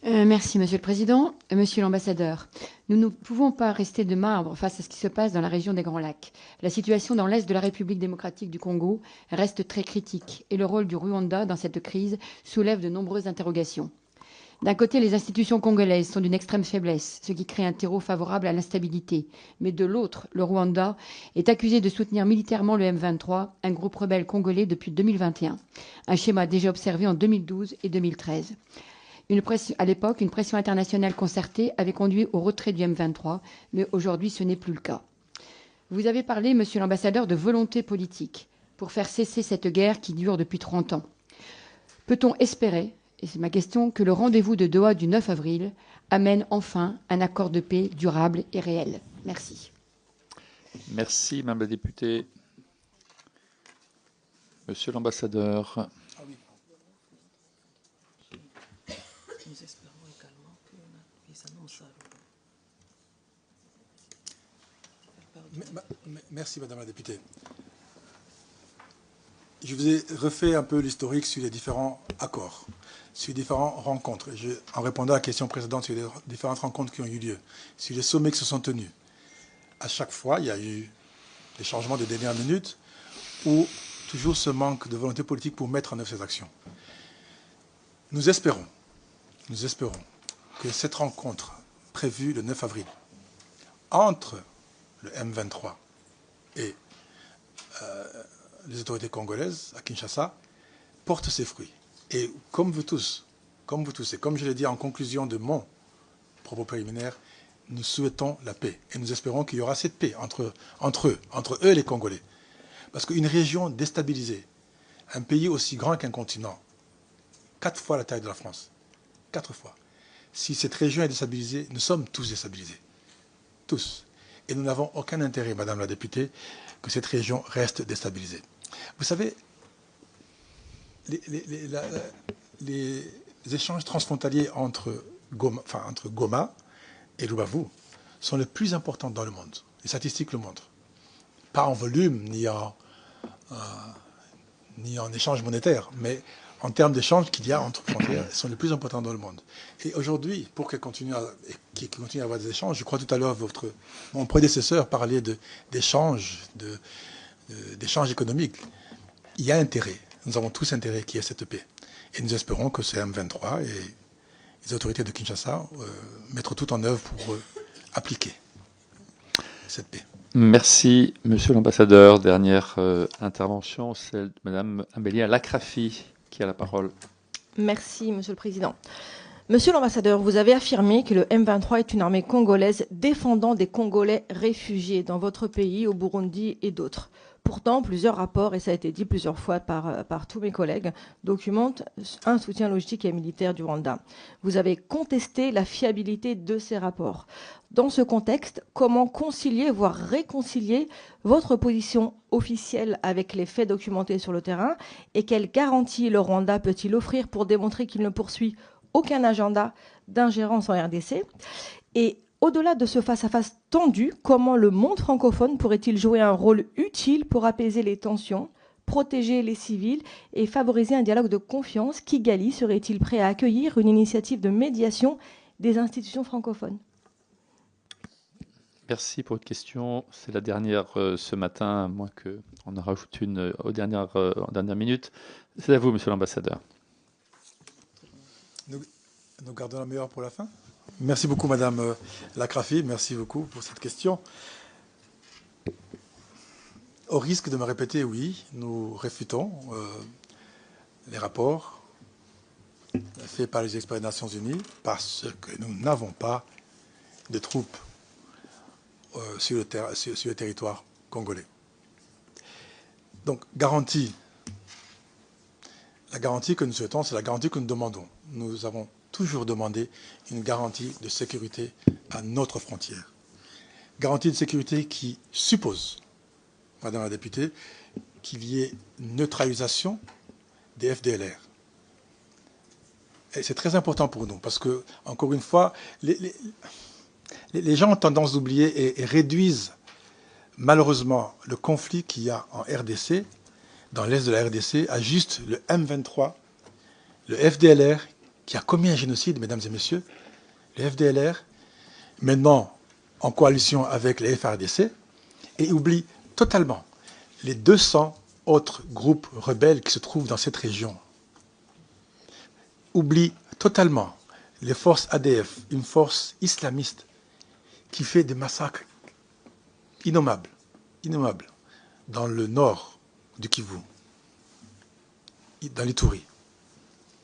Merci, Monsieur le Président. Monsieur l'ambassadeur, nous ne pouvons pas rester de marbre face à ce qui se passe dans la région des Grands Lacs. La situation dans l'est de la République démocratique du Congo reste très critique et le rôle du Rwanda dans cette crise soulève de nombreuses interrogations. D'un côté, les institutions congolaises sont d'une extrême faiblesse, ce qui crée un terreau favorable à l'instabilité. Mais de l'autre, le Rwanda est accusé de soutenir militairement le M23, un groupe rebelle congolais depuis 2021. Un schéma déjà observé en 2012 et 2013. À l'époque, une pression internationale concertée avait conduit au retrait du M23, mais aujourd'hui, ce n'est plus le cas. Vous avez parlé, Monsieur l'ambassadeur, de volonté politique pour faire cesser cette guerre qui dure depuis 30 ans. Peut-on espérer, et c'est ma question, que le rendez-vous de Doha du 9 avril amène enfin un accord de paix durable et réel? Merci. Merci, Madame la députée. Monsieur l'ambassadeur. Nous espérons également que les annonces. Merci, Madame la députée. Je vous ai refait un peu l'historique sur les différents accords, sur les différentes rencontres. En répondant à la question précédente sur les différentes rencontres qui ont eu lieu, sur les sommets qui se sont tenus. À chaque fois, il y a eu des changements de dernière minute ou toujours ce manque de volonté politique pour mettre en œuvre ces actions. Nous espérons que cette rencontre prévue le 9 avril entre le M23 et les autorités congolaises à Kinshasa porte ses fruits. Et comme vous tous, comme vous tous, et comme je l'ai dit en conclusion de mon propos préliminaire, nous souhaitons la paix. Et nous espérons qu'il y aura cette paix entre eux et les Congolais. Parce qu'une région déstabilisée, un pays aussi grand qu'un continent, 4 fois la taille de la France, 4 fois. Si cette région est déstabilisée, nous sommes tous déstabilisés. Tous. Et nous n'avons aucun intérêt, Madame la députée, que cette région reste déstabilisée. Vous savez, les échanges transfrontaliers entre Goma et Lubavu sont les plus importants dans le monde. Les statistiques le montrent. Pas en volume, ni en échange monétaire, mais en termes d'échanges qu'il y a entre frontières, sont les plus importants dans le monde. Et aujourd'hui, pour qu'ils continuent à avoir des échanges, je crois tout à l'heure, mon prédécesseur parlait d'échanges économiques. Il y a intérêt, nous avons tous intérêt qu'il y ait cette paix. Et nous espérons que ce M23 et les autorités de Kinshasa mettront tout en œuvre pour appliquer cette paix. Merci, Monsieur l'ambassadeur. Dernière intervention, celle de Madame Amélia Lacrafi, qui a la parole. Merci, Monsieur le Président. Monsieur l'ambassadeur, vous avez affirmé que le M23 est une armée congolaise défendant des Congolais réfugiés dans votre pays, au Burundi et d'autres. Pourtant, plusieurs rapports, et ça a été dit plusieurs fois par tous mes collègues, documentent un soutien logistique et militaire du Rwanda. Vous avez contesté la fiabilité de ces rapports. Dans ce contexte, comment concilier, voire réconcilier votre position officielle avec les faits documentés sur le terrain, et quelles garanties le Rwanda peut-il offrir pour démontrer qu'il ne poursuit aucun agenda d'ingérence en RDC? Et au-delà de ce face-à-face tendu, comment le monde francophone pourrait-il jouer un rôle utile pour apaiser les tensions, protéger les civils et favoriser un dialogue de confiance? Kigali serait-il prêt à accueillir une initiative de médiation des institutions francophones? Merci pour votre question. C'est la dernière ce matin, à moins qu'on en rajoute une en dernière minute. C'est à vous, Monsieur l'ambassadeur. Nous gardons la meilleure pour la fin. Merci beaucoup, Madame Lacrafi. Merci beaucoup pour cette question. Au risque de me répéter, oui, nous réfutons les rapports faits par les experts des Nations Unies parce que nous n'avons pas de troupes sur le territoire congolais. Donc, la garantie que nous souhaitons, c'est la garantie que nous demandons. Nous avons toujours demandé une garantie de sécurité à notre frontière. Garantie de sécurité qui suppose, Madame la députée, qu'il y ait une neutralisation des FDLR. Et c'est très important pour nous, parce que, encore une fois, les gens ont tendance d'oublier et réduisent malheureusement le conflit qu'il y a en RDC, dans l'est de la RDC, à juste le M23, le FDLR, qui a commis un génocide, mesdames et messieurs, le FDLR, maintenant en coalition avec les FARDC, et oublie totalement les 200 autres groupes rebelles qui se trouvent dans cette région. Oublie totalement les forces ADF, une force islamiste qui fait des massacres innommables dans le nord du Kivu, dans l'Ituri.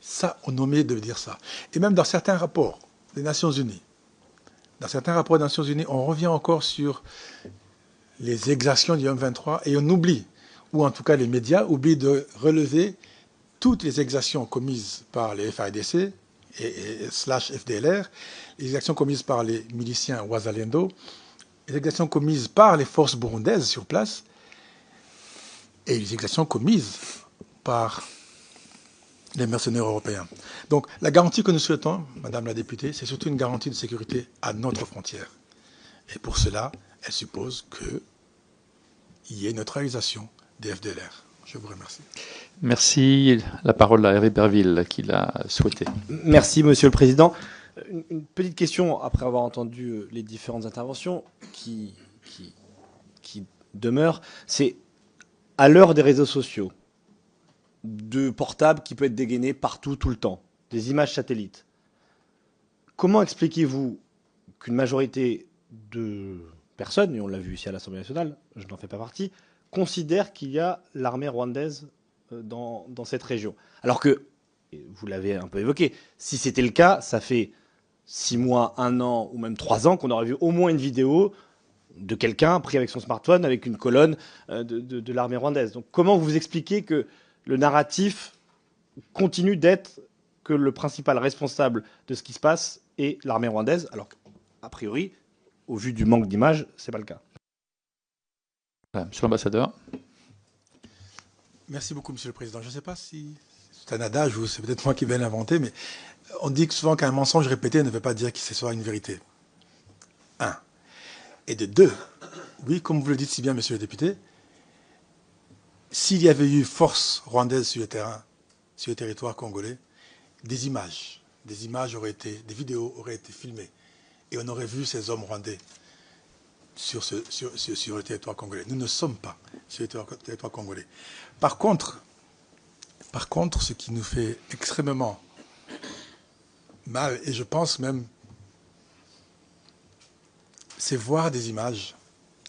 Ça, on omet de dire ça. Et même dans certains rapports des Nations Unies, on revient encore sur les exactions du M23 et on oublie, ou en tout cas les médias oublient de relever toutes les exactions commises par les FARDC et /FDLR, les exactions commises par les miliciens Wazalendo, les exactions commises par les forces burundaises sur place et les exactions commises par les mercenaires européens. Donc la garantie que nous souhaitons, Madame la députée, c'est surtout une garantie de sécurité à notre frontière. Et pour cela, elle suppose qu'il y ait une neutralisation des FDLR. Je vous remercie. Merci. La parole à Hervé Berville, qui l'a souhaité. Merci, Monsieur le Président. Une petite question, après avoir entendu les différentes interventions, qui demeure, c'est à l'heure des réseaux sociaux, de portables qui peut être dégainé partout, tout le temps, des images satellites. Comment expliquez-vous qu'une majorité de personnes, et on l'a vu ici à l'Assemblée nationale, je n'en fais pas partie, considère qu'il y a l'armée rwandaise dans cette région? Alors que vous l'avez un peu évoqué. Si c'était le cas, ça fait 6 mois, 1 an ou même 3 ans qu'on aurait vu au moins une vidéo de quelqu'un pris avec son smartphone avec une colonne de l'armée rwandaise. Donc comment vous expliquez que le narratif continue d'être que le principal responsable de ce qui se passe est l'armée rwandaise, alors qu'a priori, au vu du manque d'images, c'est pas le cas? Monsieur l'ambassadeur. Merci beaucoup, Monsieur le Président. Je ne sais pas si c'est un adage ou c'est peut-être moi qui vais l'inventer, mais on dit souvent qu'un mensonge répété ne veut pas dire que ce soit une vérité. 1. Et de 2, oui, comme vous le dites si bien, Monsieur le député, s'il y avait eu force rwandaise sur le terrain, sur le territoire congolais, des images auraient été, des vidéos auraient été filmées, et on aurait vu ces hommes rwandais sur le territoire congolais. Nous ne sommes pas sur le territoire congolais. Par contre, ce qui nous fait extrêmement mal, et je pense même, c'est voir des images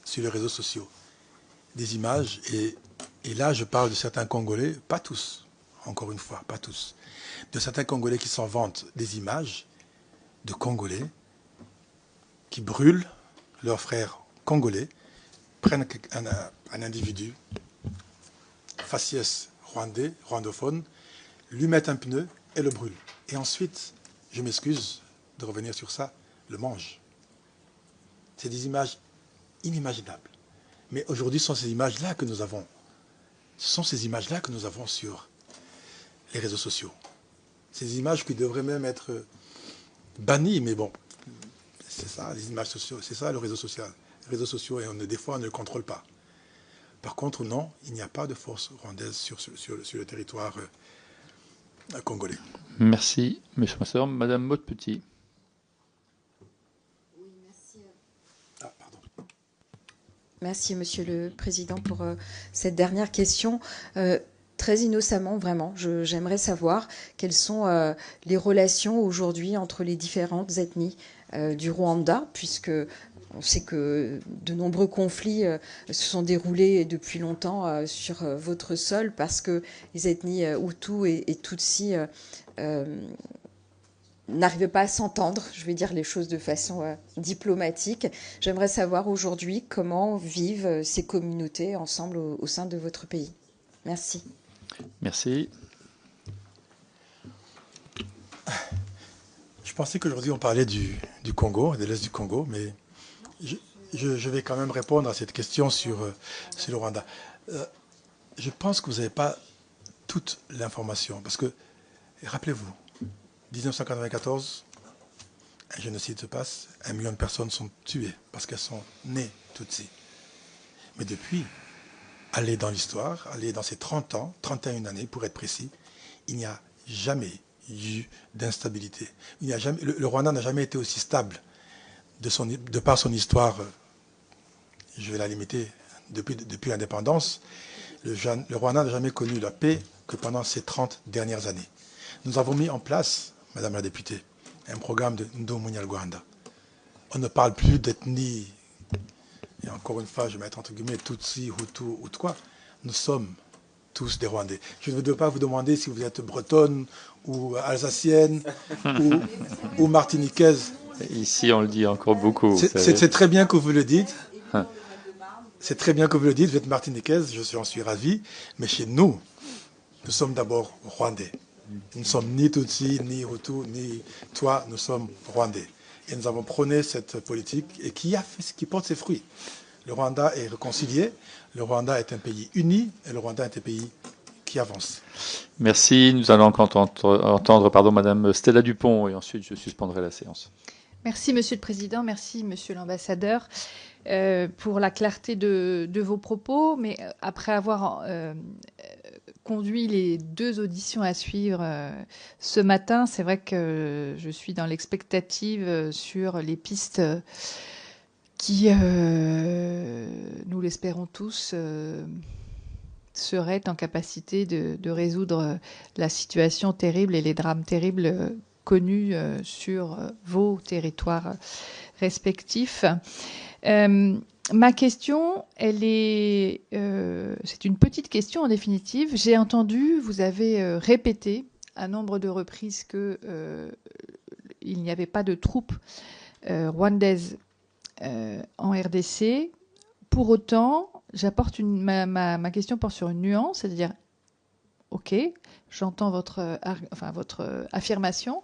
sur les réseaux sociaux. Des images, et là je parle de certains Congolais, pas tous, encore une fois, pas tous, de certains Congolais qui s'en vantent des images de Congolais qui brûlent leurs frères congolais, prennent un individu, faciès rwandais, rwandophone, lui mettent un pneu et le brûlent. Et ensuite, je m'excuse de revenir sur ça, le mangent. C'est des images inimaginables. Mais aujourd'hui, ce sont ces images-là que nous avons. Ce sont ces images-là que nous avons sur les réseaux sociaux. Ces images qui devraient même être bannies, mais bon, c'est ça, les images sociales, c'est ça le réseau social. Les réseaux sociaux, et des fois, on ne le contrôle pas. Par contre, non, il n'y a pas de force rwandaise sur le territoire congolais. Merci, monsieur l'ambassadeur. Madame Maude-Petit. Merci, Monsieur le Président, pour cette dernière question. Très innocemment, vraiment, j'aimerais savoir quelles sont les relations aujourd'hui entre les différentes ethnies du Rwanda, puisque on sait que de nombreux conflits se sont déroulés depuis longtemps sur votre sol, parce que les ethnies Hutus et Tutsis n'arrivaient pas à s'entendre, je vais dire les choses de façon diplomatique. J'aimerais savoir aujourd'hui comment vivent ces communautés ensemble au sein de votre pays. Merci. Merci. Je pensais qu'aujourd'hui on parlait du Congo, de l'Est du Congo, mais je vais quand même répondre à cette question sur le Rwanda. Je pense que vous n'avez pas toute l'information, parce que, rappelez-vous, 1994, un génocide se passe, 1 million de personnes sont tuées parce qu'elles sont nées Tutsi. Mais depuis, aller dans l'histoire, aller dans ces 30 ans, 31 années pour être précis, il n'y a jamais eu d'instabilité. Le Rwanda n'a jamais été aussi stable de par son histoire, je vais la limiter, depuis l'indépendance. Le Rwanda n'a jamais connu la paix que pendant ces 30 dernières années. Nous avons mis en place, Madame la députée, un programme de Ndomunyarwanda. On ne parle plus d'ethnie, et encore une fois, je vais mettre entre guillemets Tutsi, Hutu ou quoi. Nous sommes tous des Rwandais. Je ne veux pas vous demander si vous êtes bretonne ou alsacienne ou martiniquaise. Ici, on le dit encore beaucoup. C'est très bien que vous le dites. C'est très bien que vous le dites. Vous êtes martiniquaise, j'en suis ravi. Mais chez nous, nous sommes d'abord Rwandais. Nous ne sommes ni Tutsi, ni Hutu, ni toi, nous sommes Rwandais. Et nous avons prôné cette politique et qui porte ses fruits. Le Rwanda est réconcilié, le Rwanda est un pays uni et le Rwanda est un pays qui avance. Merci. Nous allons entendre Madame Stella Dupont et ensuite je suspendrai la séance. Merci Monsieur le Président, merci Monsieur l'Ambassadeur pour la clarté de vos propos. Mais après avoir conduit les 2 auditions à suivre ce matin, c'est vrai que je suis dans l'expectative sur les pistes qui, nous l'espérons tous, seraient en capacité de résoudre la situation terrible et les drames terribles connus sur vos territoires respectifs. Ma question, c'est une petite question en définitive. J'ai entendu, vous avez répété un nombre de reprises que il n'y avait pas de troupes rwandaises en RDC. Pour autant, ma question porte sur une nuance, c'est-à-dire, ok, j'entends votre affirmation,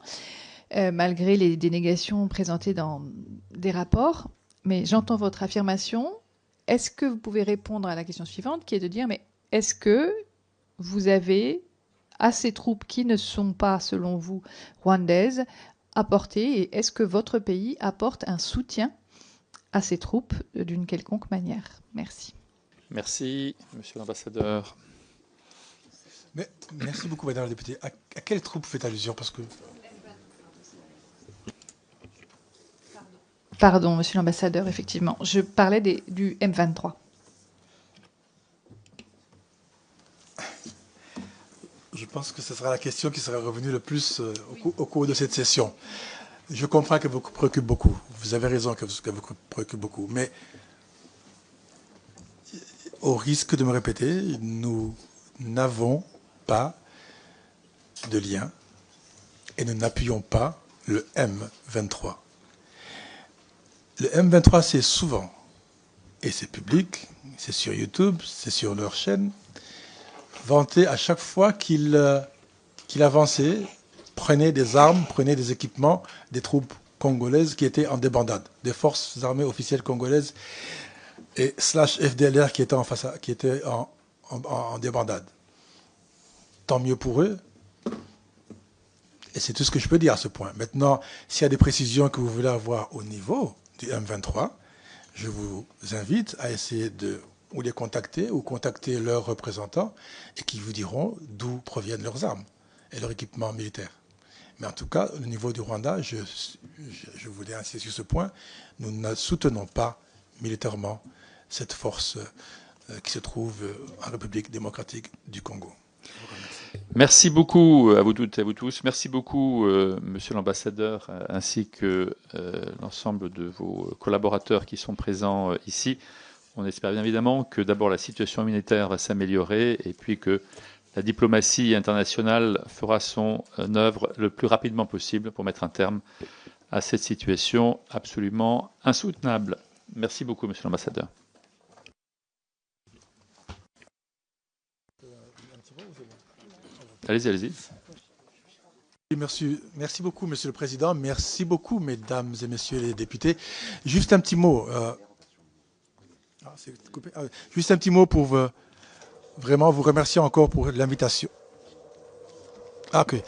malgré les dénégations présentées dans des rapports, mais j'entends votre affirmation. Est-ce que vous pouvez répondre à la question suivante, qui est de dire, mais est-ce que vous avez assez de troupes qui ne sont pas, selon vous, rwandaises, apportées, et est-ce que votre pays apporte un soutien à ces troupes d'une quelconque manière? Merci. Merci, Monsieur l'ambassadeur. Merci beaucoup, Madame la députée. À quelle troupe faites allusion? Parce que... Pardon, Monsieur l'ambassadeur, effectivement. Je parlais du M23. Je pense que ce sera la question qui sera revenue le plus au cours de cette session. Je comprends qu'elle vous préoccupe beaucoup. Vous avez raison qu'elle vous préoccupe beaucoup. Mais au risque de me répéter, nous n'avons pas de lien et nous n'appuyons pas le M23. Le M23, c'est souvent, et c'est public, c'est sur YouTube, c'est sur leur chaîne, vanté à chaque fois qu'il avançait, prenait des armes, prenait des équipements des troupes congolaises qui étaient en débandade, des forces armées officielles congolaises et /FDLR qui étaient en débandade. Tant mieux pour eux. Et c'est tout ce que je peux dire à ce point. Maintenant, s'il y a des précisions que vous voulez avoir au niveau du M23, je vous invite à essayer de ou les contacter ou contacter leurs représentants et qui vous diront d'où proviennent leurs armes et leur équipement militaire. Mais en tout cas, au niveau du Rwanda, je voulais insister sur ce point, nous ne soutenons pas militairement cette force qui se trouve en République démocratique du Congo. Merci beaucoup à vous toutes et à vous tous. Merci beaucoup, Monsieur l'ambassadeur, ainsi que l'ensemble de vos collaborateurs qui sont présents ici. On espère bien évidemment que d'abord la situation humanitaire va s'améliorer et puis que la diplomatie internationale fera son œuvre le plus rapidement possible pour mettre un terme à cette situation absolument insoutenable. Merci beaucoup, Monsieur l'ambassadeur. Allez-y, allez-y. Merci beaucoup, Monsieur le Président. Merci beaucoup, Mesdames et Messieurs les députés. Juste un petit mot. Juste un petit mot pour vraiment vous remercier encore pour l'invitation. Ah, ok.